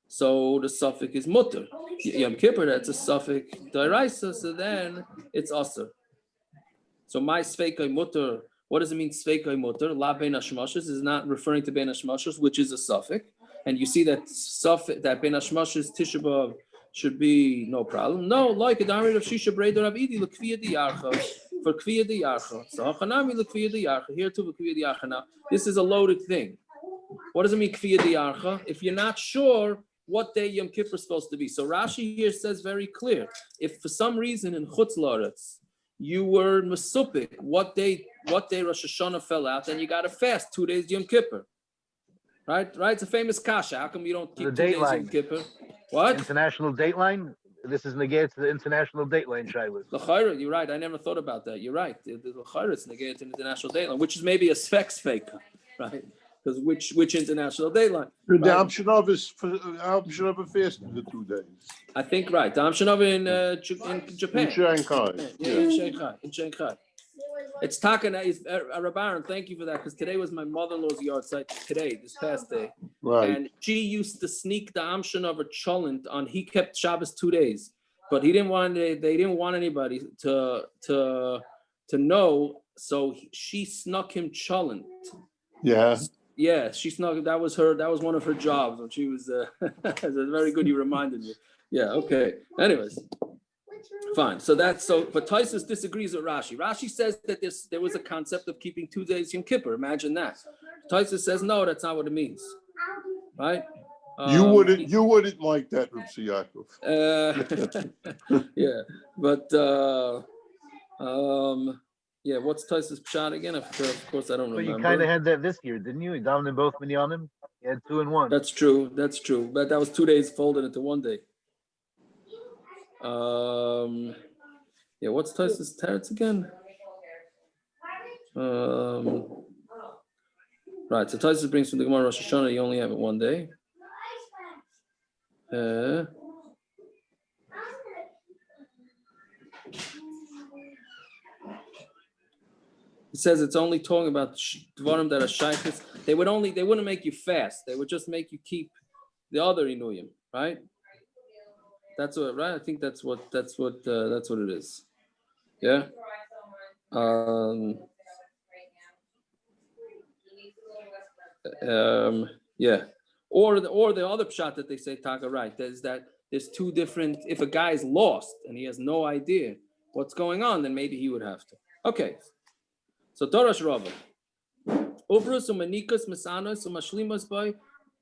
so the suffix is mutar. Yom Kippur that's a suffix d'Oraisa, so then it's aser. So my sveikai mutar. What does it mean sveikai mutar? La bein Hashmashos is not referring to bein Hashmashos, which is a suffix. And you see that that bein Hashmashos Tisha B'Av should be no problem. No, like a damrid of Shisha Breder of Idi L'Kviya Diyarcha. for kviya de yarcha. So hachanami lekviya de yarcha. Here too, kviya de yarcha. Now, this is a loaded thing. What does it mean, kviya de yarcha? If you're not sure what day Yom Kippur is supposed to be. So Rashi here says very clear. If for some reason in Chutz La'aretz you were mesupik, what day Rosh Hashanah fell out, then you got to fast 2 days Yom Kippur. Right? It's a famous kasha. How come you don't keep The 2 days dateline. Yom Kippur? What? International dateline? This is negated to the international dateline, Shiloh. L'chayra, you're right. I never thought about that. You're right. The l'chayra is negated to international dateline, which is maybe a specs fake, right? Because which international dateline? The Right? Amshanov is for Amshanov fasted the 2 days. I think right. The Amshanov in Japan. In Shanghai. Yeah, in Shanghai. In Shanghai. It's Taka. Rabbaran, thank you for that, because today was my mother-in-law's yard site. Today, this past day, Right. and she used to sneak the Amshanov or Cholent on. He kept Shabbos 2 days, but he didn't want. They didn't want anybody to know. So she snuck him Cholent. Yeah. Yeah, she snuck. That was one of her jobs when she was. That's very good. You reminded me. Yeah. Okay. Anyways. Fine. So but Taisus disagrees with Rashi. Rashi says that there was a concept of keeping 2 days Yom Kippur. Imagine that. Taisus says no, that's not what it means. Right? You wouldn't like that, Rabbi Yaakov. Yeah, but yeah. What's Taisus pshat again? Of course, I don't remember. But you kind of had that this year, didn't you? You dominated both minyanim. You had 2 and 1. That's true. But that was 2 days folded into 1 day. Yeah, what's Taisus teretz again? Right, so Taisus brings from the Gemara Rosh Hashanah, you only have it 1 day. It says it's only talking about dvarim that are shaykhis. They wouldn't make you fast. They would just make you keep the other inuyim, right? That's what, right? I think that's what it is. Yeah. Yeah. Or the other pshat that they say Taka, right? There's 2 different. If a guy is lost and he has no idea what's going on, then maybe he would have to. Okay. So Torash Rava. Uvrus umanikas masanos umashlimas by.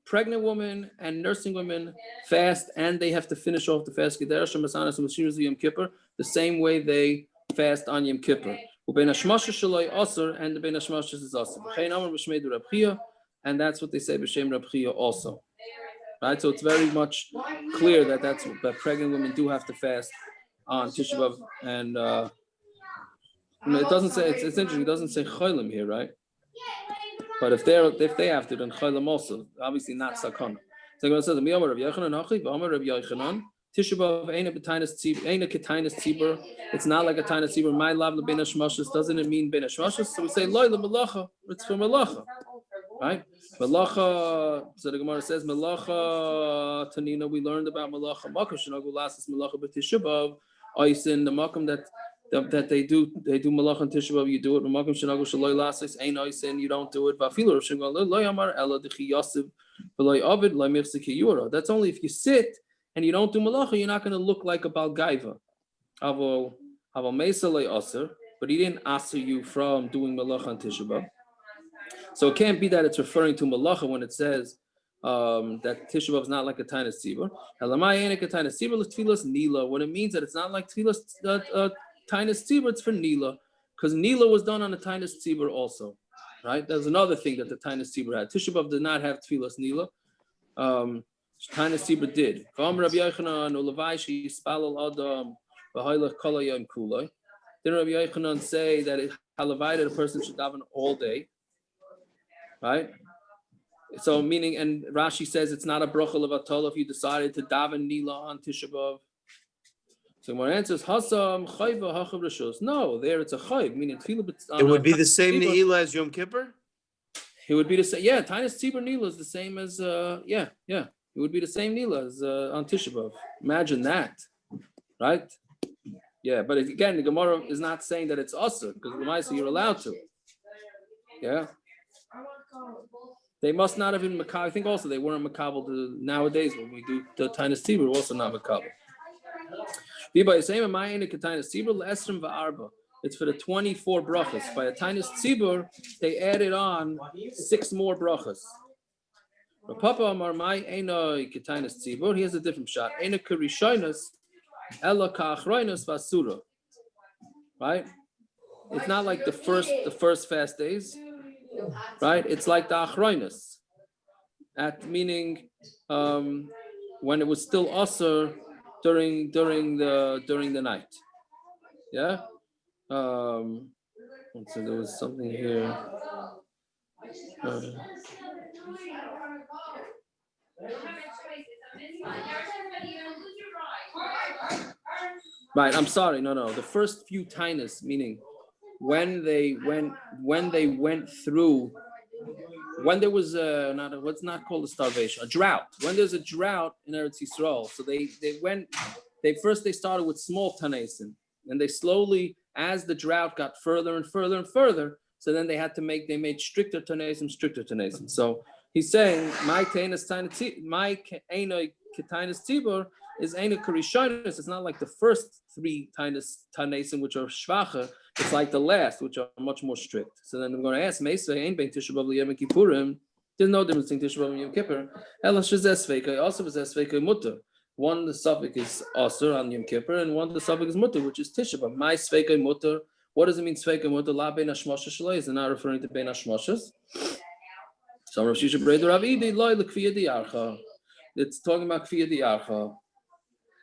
Pregnant women and nursing women fast, and they have to finish off the fast the same way they fast on Yom Kippur. And the bein Hashmashos is also. And that's what they say b'shem Reb Chia also. Right, so it's very much clear that that pregnant women do have to fast on Tisha B'av, and it doesn't say. It's interesting. It doesn't say cholim here, right? But if they have to, then chaylam also, obviously not sakana. So it says, "Miyamar Rav Yochanan Hachi, V'amar Rav Yochanan, Tisha B'av ain't a ketainas tzibur. It's not like a tainas tzibur. My lav bein Hashmashos. Doesn't it mean bein Hashmashos? So we say loy melacha. It's for melacha, right? Melacha. So the Gemara says melacha. Tanina, we learned about melacha. Makom shenagu lasas melacha b'Tisha B'av. Oisin the makom that they do melacha and tisha b'av, you do it. You don't do it. That's only if you sit and you don't do melacha, you're not going to look like a bal gaiva. But he didn't answer you from doing melacha and tisha b'av. So it can't be that it's referring to melacha when it says that tisha b'av is not like a tainas tzibur. When it means that it's not like tefillas tainas tzibur, it's for nila, because nila was done on a tainas tzibur also, right? There's another thing that the tainas tzibur had. Tisha b'av did not have tefillas nila. Tainas tzibur did. Didn't Rabbi Yochanan say that halavai that a person should daven all day, right? So meaning, and Rashi says it's not a bracha levatol if you decided to daven nila on Tisha B'av. So my answer is hasam chayva hachav rishos. No, there it's a chayv, meaning tefillah. It would be the same neila as Yom Kippur. It would be the same. Yeah, tainas tzibur nila is the same as yeah. It would be the same nila as on Tisha B'av. Imagine that, right? Yeah, but again, the Gemara is not saying that it's usur, because the Maisa you're allowed to. Yeah. They must not have been makabel. I think also they weren't makabel nowadays when we do the tainas tzibur, we're also not makabel. It's for the 24 brachas. By a tainas tzibur, they added on 6 more brachas. Papa Amar Mai Einoi Ketainas Tzibur. He has a different shot. Eina Kurishoinus Ella Ka'achroinus Vasura. Right? It's not like the first fast days. Right? It's like the Achroinus. Meaning when it was still usher during the night. Yeah? So there was something here. Right, I'm sorry. No. The first few tainas, meaning when they went through, when there was what's not called a starvation, a drought. When there's a drought in Eretz Yisrael, so they started with small tanaisim, and they slowly, as the drought got further and further and further, so then they made stricter tanaisim. So he's saying my ketainas tibur is eina karishonis. It's not like the first 3 tanaisim which are shvacha. It's like the last, which are much more strict. So then I'm going to ask, Mesa ain't bein tisha b'av Yom Kippurim. There's no difference between tisha b'av and Yom Kippur. Ela shezes sveika, also shezes sveika mutter. One the suffix is asur on Yom Kippur, and one the suffix is mutter, which is tisha b'av. My sveika mutter. What does it mean sveika mutter? La bein Hashmashos shalei is not referring to bein Hashmashos. So Rav Shisha Breder Rav Idi loy lekfiyah diarcha. It's talking about kfiyah diarcha.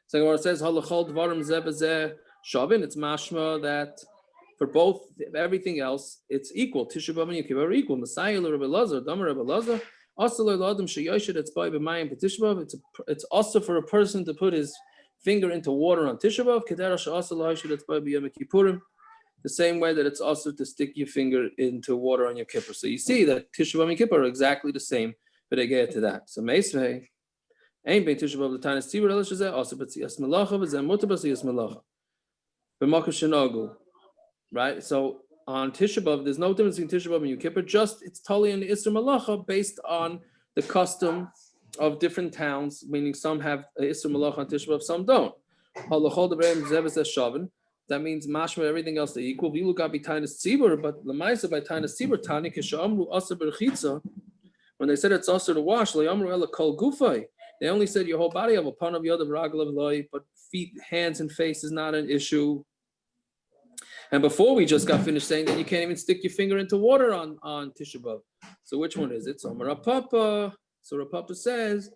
So Gemara says halachol dvarim zeh b'zeh shavin. It's mashma that for both everything else it's equal. Tisha b'av and Yom Kippur are equal. Messiah Rabbi Lazar, Damar Rabbi Lazar. Also l'adam sheyoshed it's by b'mayim b'tisha b'av. It's also for a person to put his finger into water on Tisha b'av. Kedera she'asa l'yoshed it's by b'Yom Kippurim. The same way that it's also to stick your finger into water on your kippur. So you see that Tisha b'av and Kippur are exactly the same, but they get to that. So Meisvei, ain't bein Tisha b'av the tainas tzibur elish zeh also b'tziyas melacha v'zeh mutar b'tziyas melacha b'makom shenagu. Right. So on Tisha b'av, there's no difference between Tisha b'av and Yom Kippur. Just it's totally in the Isra melacha based on the custom of different towns. Meaning some have Isra melacha on Tisha b'av, some don't. Halachol de'bein zeves shavin. That means mashma everything else they equal. We look at tainas tzibur, but lemaisa by tainas tzibur tani kishamru asa berchitza. When they said it's also to wash, le'amru ela kol gufay. They only said your whole body of a pan of yodav raglav loy, but feet, hands, and face is not an issue. And before we just got finished saying that you can't even stick your finger into water on Tisha b'av. So which one is it? So Rapapa. So Rapapa says,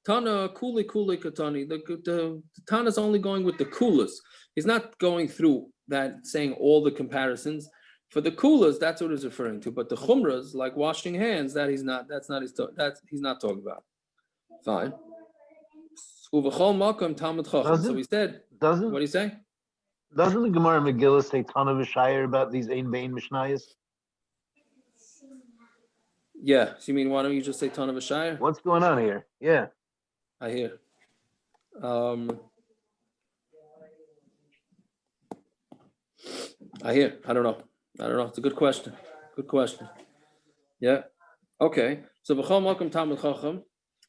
Tana kuli katani. The Tana's only going with the kulas. He's not going through that saying all the comparisons. For the kulas, that's what he's referring to. But the chumras, like washing hands, he's not talking about. Fine. So we said, what do you say? Doesn't the Gemara Megillah say ton of Shire about these ein bein mishnayos? Yeah. So you mean why don't you just say ton of Shire? What's going on here? Yeah. I hear. I don't know. It's a good question. Yeah. Okay. So v'chol makom Talmud chacham,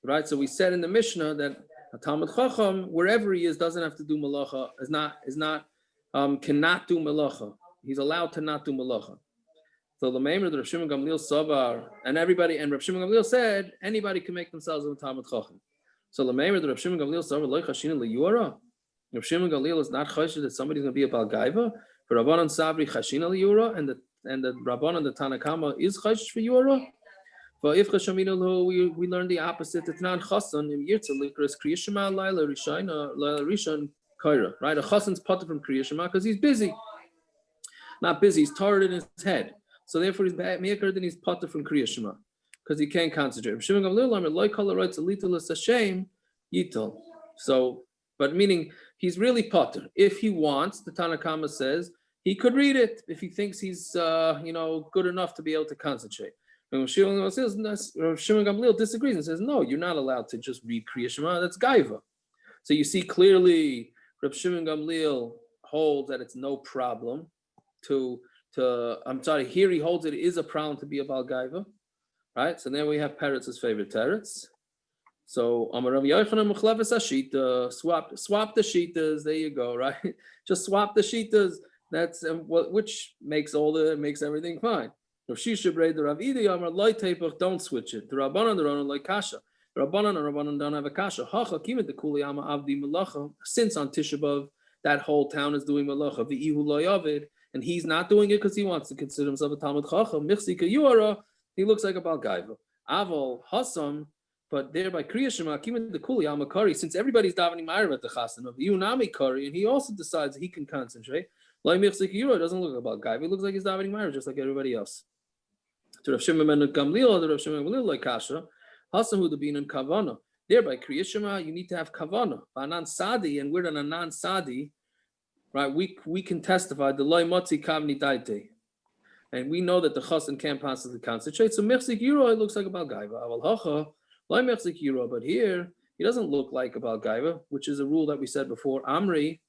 right? So we said in the Mishna that a Talmud chacham, wherever he is, doesn't have to do melacha. Cannot do melacha. He's allowed to not do melacha. So the Maimer, the Rav Shimon Gamliel Savar, and Rav Shimon Gamliel said anybody can make themselves a Talmud chacham. So the Maimer, the Rav Shimon Gamliel Savar, loy chashina liyura. Rav Shimon Gamliel is not chashish that somebody's going to be a bal gaiva. For Rabbanan Savri chashina liyura, and the Rabbanan the Tanakama is chashish for yura. For if chashamina we learn the opposite. It's not chasan im yirtza likras kriyishma laila rishon kaira. Right, a chasan's potter from kriyishma because he's busy. Not busy, he's tired in his head. So therefore he's me'akar than he's potter from kriyishma because he can't concentrate. So, but meaning he's really potter. If he wants, the Tanakama says he could read it if he thinks he's good enough to be able to concentrate. And Rav Shimon Gamliel disagrees and says, no, you're not allowed to just read Kriya Shema. That's gaiva. So you see clearly, Rav Shimon Gamliel holds that it's no problem here he holds it is a problem to be a bal gaiva, right? So then we have Peretz's favorite teretz. So Amar Rav Yochanan Muchleves Hashita, swap the shitas. There you go, right? Just swap the shitas. That's which makes everything fine. If she should braid the Rav Idi Amar light tapach, don't switch it. The Rabbanan like kasha. The Rabbanan don't have a kasha. Hacha kimet the kuliyama avdi melacha. Since on Tisha B'av that whole town is doing melacha, v'ihu lo yavid, and he's not doing it because he wants to consider himself a Talmud chacham. Michsi kayuara, he looks like a Bal Gaiva. Aval Hasam, but thereby Kriya Shema kimet the kuliyama kari. Since everybody's davening ma'ariv at the chasen of Yunami kari, and he also decides he can concentrate. Like Michsi kayuara doesn't look like a Bal Gaiva. He looks like he's davening ma'ariv just like everybody else. To Rav Shimon ben Gamliel, the Rav Shimon ben Gamliel like kasha, Hasamu the bein and kavana. Thereby, Kriya Shema, you need to have kavana. Anan sadi, and we're an anan sadi, right? We can testify the loy motzai kavni daite, and we know that the chasen can't possibly concentrate. So mechzik yiro, it looks like a Bal Gaiva. Aval hacha loy mechzik yiro, but here he doesn't look like a Bal Gaiva, which is a rule that we said before. Amri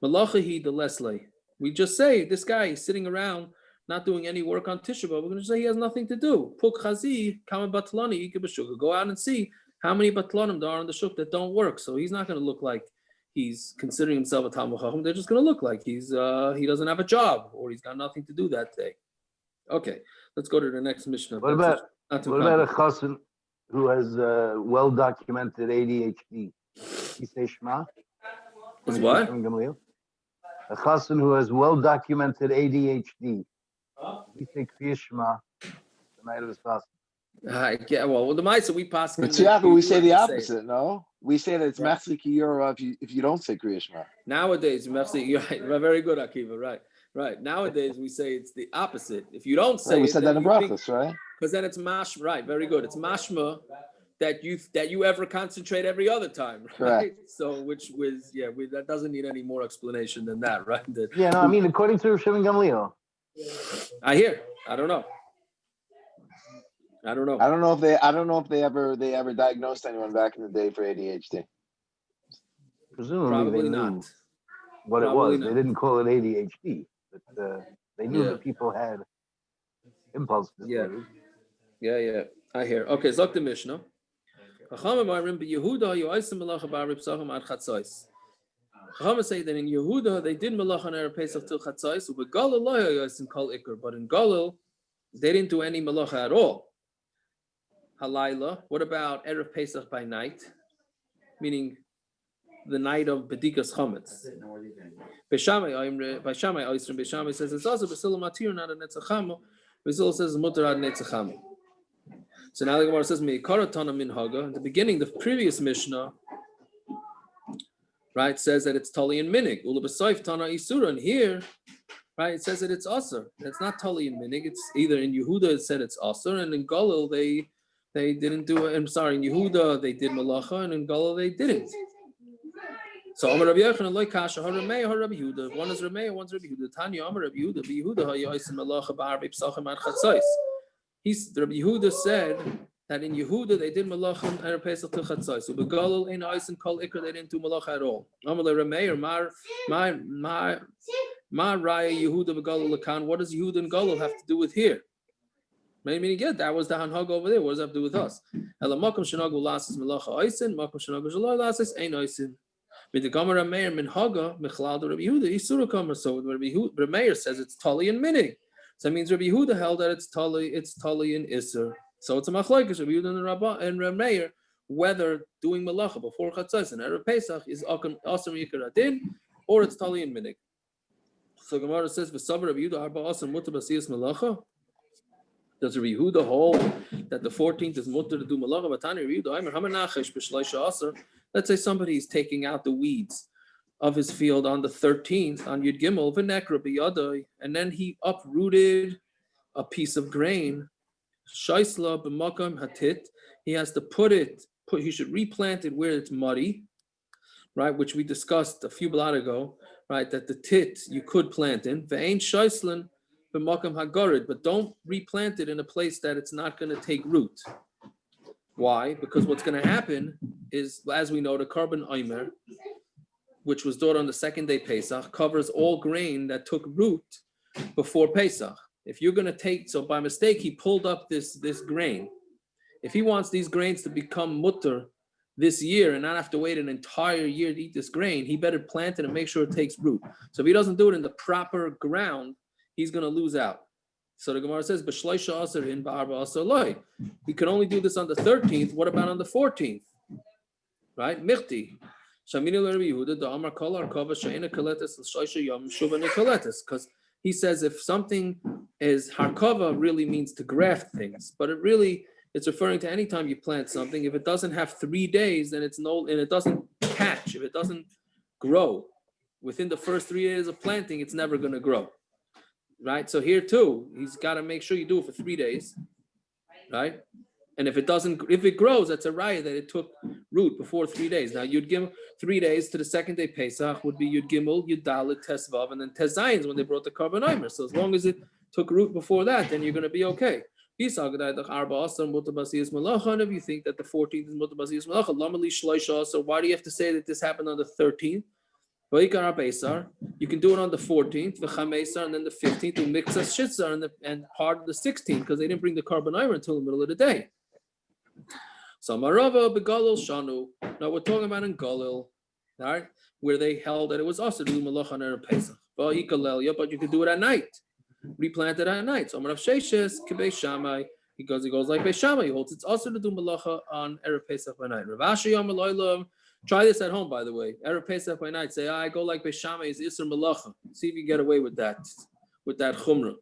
melacha he the leslay. We just say this guy is sitting around, not doing any work on Tisha B'av. We're going to say he has nothing to do. Puk chazi kama batlani ikebashuk. Go out and see how many batlanim there are on the shuk that don't work. So he's not going to look like he's considering himself a Talmud chacham. They're just going to look like he doesn't have a job or he's got nothing to do that day. Okay, let's go to the next Mishna. What about a chassan who has well documented ADHD? He say Shema. Is what? A chassan who has well documented ADHD. We say Kriya Shema the night of his fast. Yeah, well, the Maisa we pass. But Yaakov, we say the opposite. No, we say that it's Machzik Yura if you don't say Kriya Shema. Nowadays, you're right, very good, Akiva. Right. Nowadays, we say it's the opposite. If you don't say, we said that in brachos, right? Because then it's mash. Right, very good. It's mashma that you ever concentrate every other time. Right. Correct. So that doesn't need any more explanation than that, right? I mean, according to Rav Shimon Gamliel. I hear. I don't know. I don't know if they ever diagnosed anyone back in the day for ADHD. Presumably Probably they knew not. what Probably it was. not. They didn't call it ADHD, but they knew that people had impulse disorders. Yeah. I hear. Okay, Zok the Mishnah. Chachamim say that in Yehuda they did melacha on erev Pesach till chatzos, but Galil lo yosim kol ikar. But in Galil they didn't do any melacha at all. Halayla. What about erev Pesach by night? Meaning the night of bedikas chametz. Beishamai says it's also b'sila matir not a netzachamo. B'sila says mutar ad netzachamo. So now the Gemara says meikara tana min haga. In the beginning, the previous Mishnah, right, says that it's tali and minig. Ula b'soif tana isura. And here, right, it says that it's aser. It's not tali and minig. It's either in Yehuda it said it's aser, and in Galil they didn't do it. I'm sorry, in Yehuda they did melacha, and in Galil they didn't. So Amar Rabbi Yochanan loy kasha har Ramei har Rabbi Yehuda. One is Ramei, one's Rabbi Yehuda. Tanya Amar Rabbi Yehuda. Rabbi Yehuda hayosim melacha ba'arbe psachim ad chatzos. Rabbi Yehuda said that in Yehuda they did melacha and erev Pesach till chatzos. So begalil ein oisin kol ikar they didn't do melacha at all. Amar Ramei or mar raya Yehuda begalil lakan. What does Yehuda and Galil have to do with here? Maybe again that was the hanhag over there. What does that have to do with us? Ela makom shenagu lasis melacha oisin, makom shenagu shaloi lasis ein oisin. With the Gemara Meir minhaga mechlal Rabbi Yehuda isura kamer. So Rabbi Meir says it's tali and minig. So that means Rabbi Yehuda held that it's tali and isur. So it's a machlokes Rabbi Yehuda and Rabbi Meir whether doing melacha before chatzos and erev Pesach is asam yikar adin or it's tali and minig. So Gemara says v'savar Rabbi Yehuda arba asam mutar b'siyas melacha. Does Rabbi Yehuda hold that the 14th is mutar to do melacha? Batani Rabbi Yehuda Aimer hamanachesh b'shleisha asar. Let's say somebody is taking out the weeds of his field on the 13th, on Yud Gimel, v'nekra b'yadai, and then he uprooted a piece of grain. Shaisla b'makam hatit. He has to he should replant it where it's muddy, right? Which we discussed a few blot ago, right? That the tit you could plant in. Ve'ain shaislan b'makam hagarid, but don't replant it in a place that it's not going to take root. Why? Because what's going to happen is, as we know, the carbon omer, which was taught on the second day Pesach, covers all grain that took root before Pesach. If you're going to so by mistake, he pulled up this grain. If he wants these grains to become mutter this year and not have to wait an entire year to eat this grain, he better plant it and make sure it takes root. So if he doesn't do it in the proper ground, he's going to lose out. So the Gemara says, "B'shloisha aser in, ba'arba aser loy." He can only do this on the 13th. What about on the 14th? Right? Michti. Because he says if something is harkava, really means to graft things, but it's referring to any time you plant something. If it doesn't have 3 days, then it's no, and it doesn't catch. If it doesn't grow within the first 3 days of planting, it's never going to grow. Right? So here too, he's got to make sure you do it for 3 days. Right? And if it grows, that's a raya that it took root before 3 days. Now you'd give 3 days to the second day Pesach would be Yud Gimel, Yud Dalet, Tesvav, and then Tes Zayin when they brought the carbon omer. So as long as it took root before that, then you're going to be okay. And if you think that the 14th is mutar basiyas melacha, so why do you have to say that this happened on the 13th? You can do it on the 14th, and then the 15th, and part of the 16th, because they didn't bring the carbon omer until the middle of the day. So Marava begalil shanu. Now we're talking about in Galil, right, where they held that it was also to do melacha on erev Pesach. But you could do it at night, replant it at night. So Amarav Sheishes kibei Shammai, because he goes like Beis Shammai, he holds it's also to do melacha on erev Pesach by night. Rav Ashi Yom Eloilam. Try this at home, by the way. Erev Pesach by night. Say, I go like Beis Shammai is Isser melacha. See if you get away with that chumrah.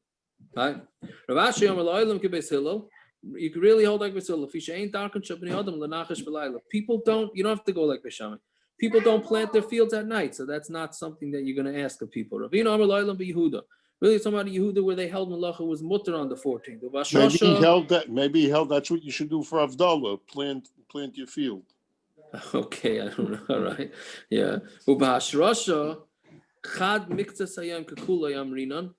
Right? Rav Ashi Yom Eloilam kibeis Hillel. You can really hold like Beis Hillel. People don't. You don't have to go like Beis Shammai. People don't plant their fields at night, so that's not something that you're going to ask of people. Ravina Amar Loilam beYehuda. Really, somebody Yehuda where they held melacha was mutter on the 14th. Maybe he held that's what you should do for havdala. Plant your field. Okay, I don't know. All right, yeah. Ubahashrasha chad miktzas hayam kakula yam rinan.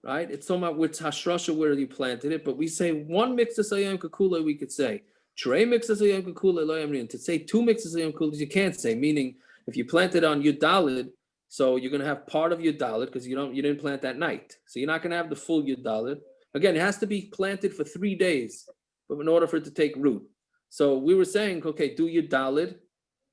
Right, it's talking about with hashrasha where you planted it, but we say one miktzas hayam kakula. We could say trey miktzas hayam kakula lo yam rinan. To say two miktzas hayam kakula, you can't say. Meaning, if you planted on Yud Dalet, so you're going to have part of Yud Dalet because you didn't plant that night, so you're not going to have the full Yud Dalet. Again, it has to be planted for 3 days, but in order for it to take root. So we were saying, okay, do Yud Dalet,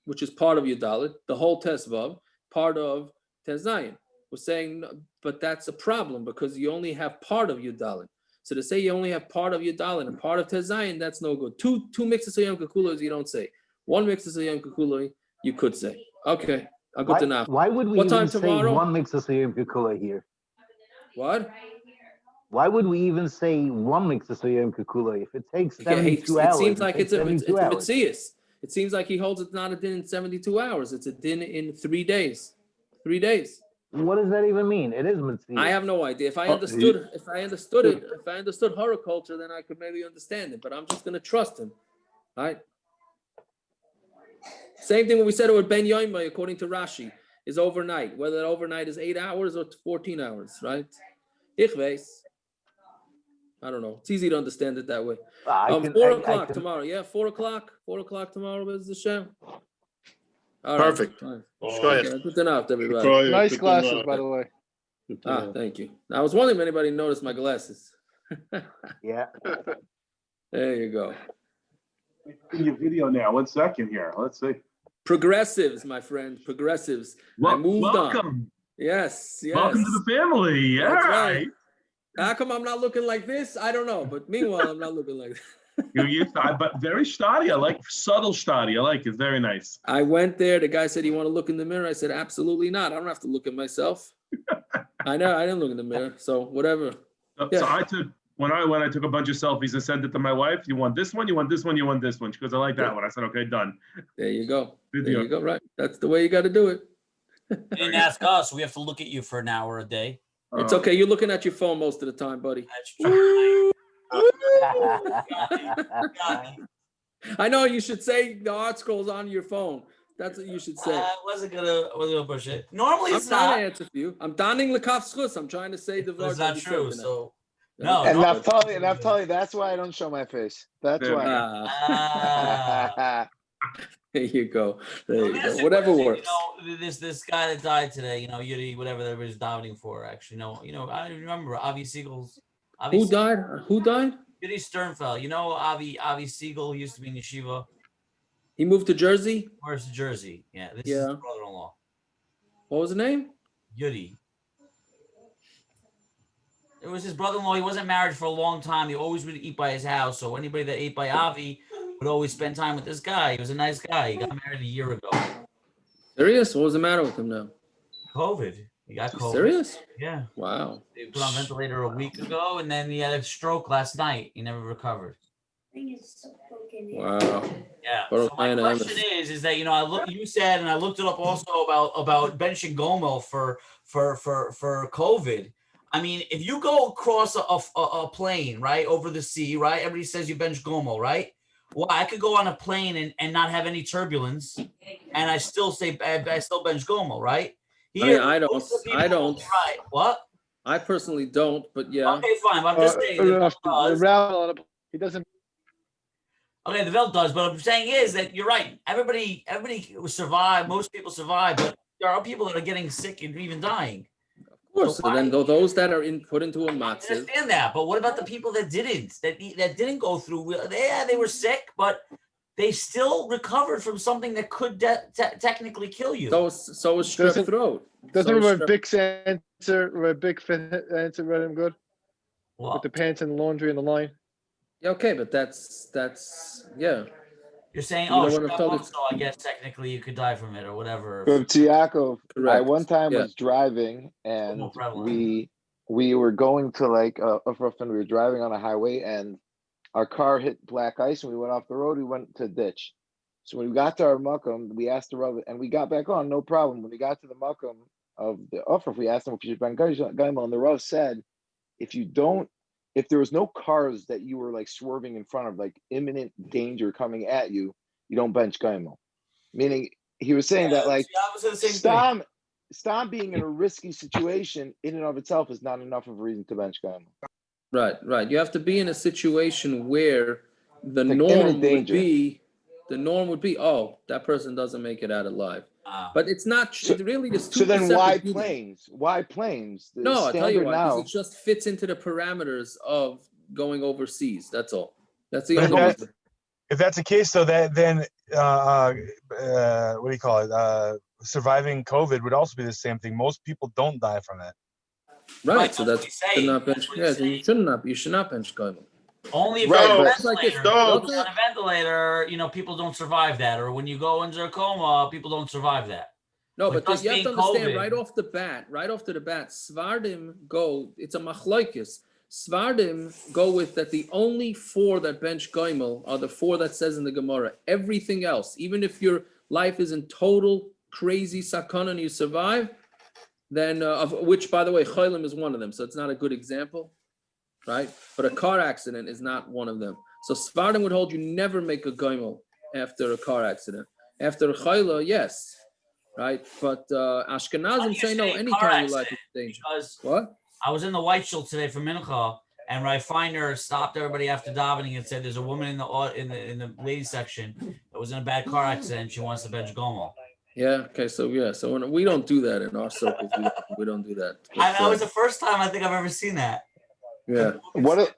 which is part of Yud Dalet, the whole Tesvav, part of Tes Zayin. We're saying, but that's a problem because you only have part of Yud Dalet. So to say you only have part of Yud Dalet and part of Tes Zayin, that's no good. Two mixes of Yom Kikulos you don't say. One mixes of Yom Kikulo you could say. Okay, I'll go to now. Why would we even say one mixes of Yom Kikulo here? What? Why would we even say one mixes of Yom Kikulo if it takes 72 hours? It seems like it's a Metzias. It seems like he holds it's not a din in 72 hours. It's a din in 3 days. 3 days. What does that even mean? It is Metzias. I have no idea. If I understood horticulture, then I could maybe understand it. But I'm just going to trust him, right? Same thing when we said it with Ben Yoimai, according to Rashi, is overnight. Whether that overnight is 8 hours or 14 hours, right? Ich weiß. I don't know. It's easy to understand it that way. 4 o'clock tomorrow. Yeah, 4 o'clock. 4 o'clock tomorrow is the show. Perfect. Right. Go ahead. Good enough, everybody. Nice glasses, by the way. Thank you. I was wondering if anybody noticed my glasses. Yeah. There you go. In your video now. 1 second here. Let's see. Progressives, my friend. Progressives. I moved on. Yes. Welcome to the family. That's right. How come I'm not looking like this? I don't know. But meanwhile, I'm not looking like this. But very sturdy. I like subtle sturdy. I like it. Very nice. I went there. The guy said, "You want to look in the mirror?" I said, "Absolutely not. I don't have to look at myself." I know. I didn't look in the mirror. So whatever. So I took when I took a bunch of selfies and sent it to my wife. You want this one? You want this one? You want this one? She goes, "I like that one." I said, "Okay, done." There you go. There you go. Right. That's the way you got to do it. You didn't ask us. We have to look at you for an hour a day. It's okay. You're looking at your phone most of the time, buddy. That's true. I know you should say the art scrolls on your phone. That's what you should say. I wasn't gonna push it. Normally it's I'm trying to answer for you. I'm donning Lekaf Schutz. I'm trying to say the word. It's not true. So no. And Naftali, that's why I don't show my face. That's why. There you go. There you go. Whatever works. This guy that died today, Yuri, whatever they was davening for, actually. I remember Avi Siegel's. Who died? Who died? Yuri Sternfeld. Avi Siegel, he used to be in yeshiva. He moved to Jersey? Where's Jersey? Yeah, this is Yeah. his brother-in-law. What was the name? Yudi. It was his brother-in-law. He wasn't married for a long time. He always would eat by his house. So anybody that ate by Avi would always spend time with this guy. He was a nice guy. He got married a year ago. Serious? What was the matter with him now? COVID. He got COVID. Serious? Yeah. Wow. He put on ventilator a week ago, and then he had a stroke last night. He never recovered. Wow. Yeah. So my question is that you said, and I looked it up also about benching Gomo for COVID. I mean, if you go across a plane, right, over the sea, right, everybody says you bench Gomo, right? Well, I could go on a plane and not have any turbulence, and I still bench Gomo, right? Here, I don't. Right. What? I personally don't, but yeah. Okay, fine. But I'm just saying. He doesn't. Okay, the Velt does, but I'm saying is that you're right. Everybody will survive. Most people survive, but there are people that are getting sick and even dying. Of course. So then those that are put into a I matzah. understand that, but what about the people that didn't? That didn't go through? They were sick, but they still recovered from something that could technically kill you. So is strep throat. Doesn't remember Big's answer, Big answer read him good? What? With the pants and the laundry and the line. Yeah, okay, but that's yeah. You're saying, so I guess technically you could die from it or whatever. From Tiakov, Correct. I one time was driving and we were going to like we were driving on a highway and our car hit black ice and we went off the road. We went to a ditch. So when we got to our makam, we asked the rabbi and we got back on, no problem. When we got to the makam of the offer, we asked him if you should bang gaimel, and the rav said, if there was no cars that you were like swerving in front of, like imminent danger coming at you, you don't bench gaimel. Meaning he was saying that like stop being in a risky situation in and of itself is not enough of a reason to bench gaimel. Right. You have to be in a situation where the norm would be, oh, that person doesn't make it out alive. But it's not. It really is two. So then why planes? Why planes? No, I'll tell you why. Because it just fits into the parameters of going overseas. That's all. That's the only reason. If that's the case, though, then what do you call it? Surviving COVID would also be the same thing. Most people don't die from it. Right. So that's should not bench. Yeah, you should not. You should not bench gaimel. Only if you're on a ventilator, people don't survive that. Or when you go into a coma, people don't survive that. No, but you have to understand right off the bat, Svardim go, it's a machlokes. Svardim go with that the only four that bench gaimel are the four that says in the Gemara. Everything else, even if your life is in total crazy sakana and you survive, then, of which, by the way, cholim is one of them, so it's not a good example. Right, but a car accident is not one of them. So Svardim would hold you never make a gaimel after a car accident. After a chayla, yes, right. But Ashkenazim say no. Anytime your life is in danger. What? I was in the White Shul today for mincha, and Rav Feiner stopped everybody after davening and said, "There's a woman in the ladies section that was in a bad car accident. She wants to bench gomel." Yeah. Okay. So when we don't do that in our circles. We don't do that. That was the first time I think I've ever seen that. Yeah. What?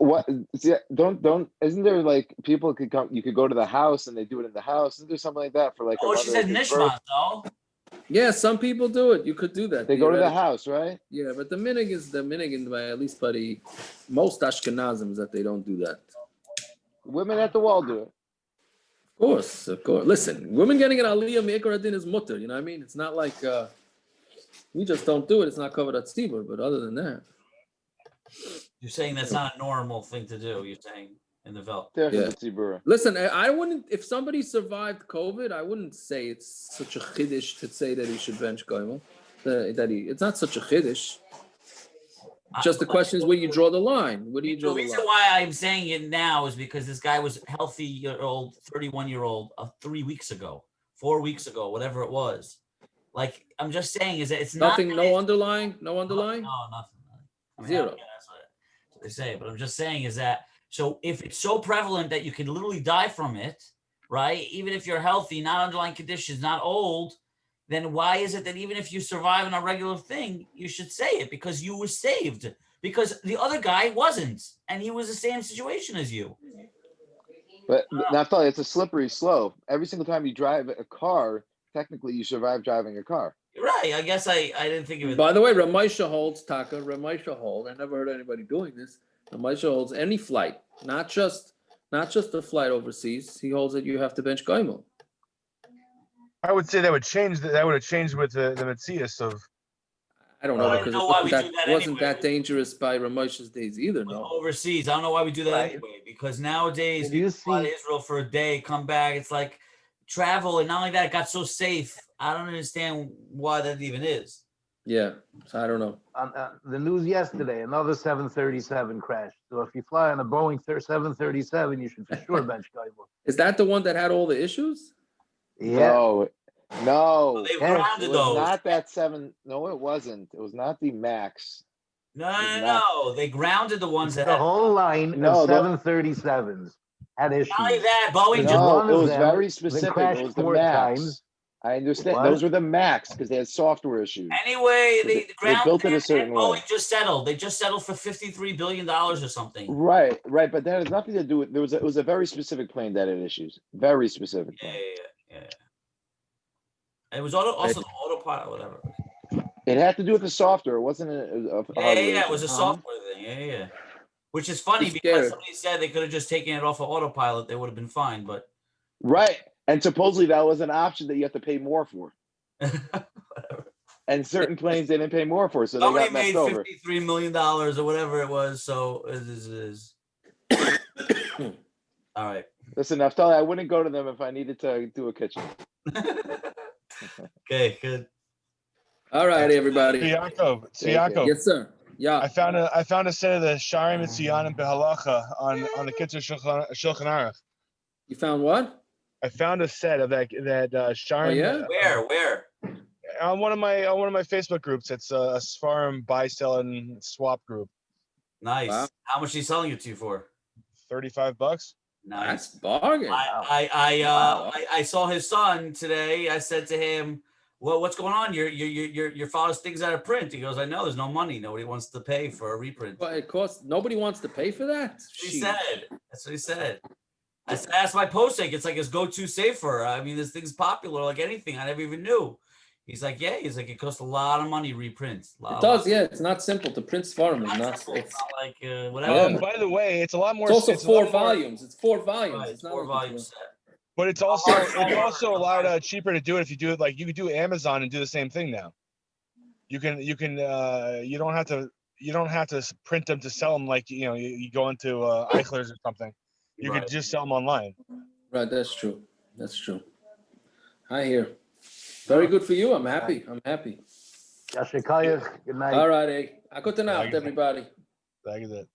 Yeah, don't. Isn't there like people could come? You could go to the house and they do it in the house. Isn't there something like that for like? Oh, she said nishma, though. Yeah, some people do it. You could do that. They go to the house, right? Yeah, but the minig at least by the most Ashkenazim is that they don't do that. Women at the wall do it. Of course. Listen, women getting an aliyah me'ikar adin is mutter. You know what I mean? It's not like we just don't do it. It's not covered at tzibur. But other than that. You're saying that's not a normal thing to do. You're saying in the Velt. Yeah. Listen, I wouldn't. If somebody survived COVID, I wouldn't say it's such a chiddush to say that he should bench gaimel. It's not such a chiddush. Just the question is where you draw the line. Where do you draw the line? The reason why I'm saying it now is because this guy was healthy, 31-year-old, 3 weeks ago, 4 weeks ago, whatever it was. Like I'm just saying is that it's nothing. Not no underlying. No, nothing. I mean, Zero. That's what they say, but I'm just saying is that so if it's so prevalent that you can literally die from it, right? Even if you're healthy, not underlying conditions, not old, then why is it that even if you survive in a regular thing, you should say it because you were saved? Because the other guy wasn't, and he was the same situation as you. But Naftali, it's a slippery slope. Every single time you drive a car, technically you survive driving a car. You're right. I guess I didn't think of it. By the way, Ramesha holds, Taka, Ramesha holds, I never heard anybody doing this. Ramesha holds any flight, not just the flight overseas. He holds that you have to bench Gaimel. I would say that would change. That would have changed with the Metzias of. I don't know, because it wasn't anyway. that dangerous by Ramesha's days either, no. Overseas. I don't know why we do that anyway, because nowadays Did you you fly to see- Israel for a day, come back, it's like travel, and not only that, it got so safe. I don't understand why that even is. Yeah, so I don't know. On the news yesterday, another 737 crashed. So if you fly on a Boeing 737, you should for sure bench Gaimel. Is that the one that had all the issues? Yeah. No. They It grounded was those. not that 7. No, it wasn't. It was not the Max. No. They grounded the ones that The had. whole line No, of 737s had issues. Not only that, Boeing just. No, one it of was them very that specific. crashed It was the 4 Max. times. I understand. What? Those were the Max because they had software issues. Anyway, they grounded built it a and certain Boeing way. just settled. They just settled for $53 billion or something. Right. But that has nothing to do with. It was a very specific plane that had issues. Very specific plane. Yeah. It was also the autopilot, whatever. It had to do with the software. It wasn't a Yeah, it was a software thing. Yeah. Which is funny Just because scared. somebody said they could have just taken it off of autopilot. They would have been fine, but Right. And supposedly that was an option that you have to pay more for. And certain planes they didn't pay more for, so somebody they got made messed over. $53 million or whatever it was. So it is. All right. Listen, Naftali, I wouldn't go to them if I needed to do a kitchen. Okay, good. All right, everybody. Yaakov. Yes, sir. Yeah. I found a set of the Sharim Mitziyanim Behalacha on the Kitzur Shulchan Aruch. You found what? I found a set of that Sharim. Oh, yeah? Where? On one of my Facebook groups. It's a Sfarim buy, sell, and swap group. Nice. Wow. How much are you selling it to you for? $35. Nice. That's bargain. I saw his son today. I said to him, "Well, what's going on? Your father's things out of print." He goes, "I know. There's no money. Nobody wants to pay for a reprint." But it costs. Nobody wants to pay for that. That's what he said. I asked my posting. It's like his go-to safer. I mean, this thing's popular like anything. I never even knew. He's like, yeah. He's like, it costs a lot of money reprints. It does, yeah. It's not simple to print Sfarim. It's not like whatever. By the way, it's a lot more. It's also it's 4 volumes. It's 4 volumes. Right, it's not 4 like volume set. But it's also a lot cheaper to do it if you do it like you could do Amazon and do the same thing now. You don't have to print them to sell them like you go into Eichler's or something. You could just sell them online. Right, that's true. I hear. Very good for you. I'm happy. Good night. All righty. Good night, everybody. That is it.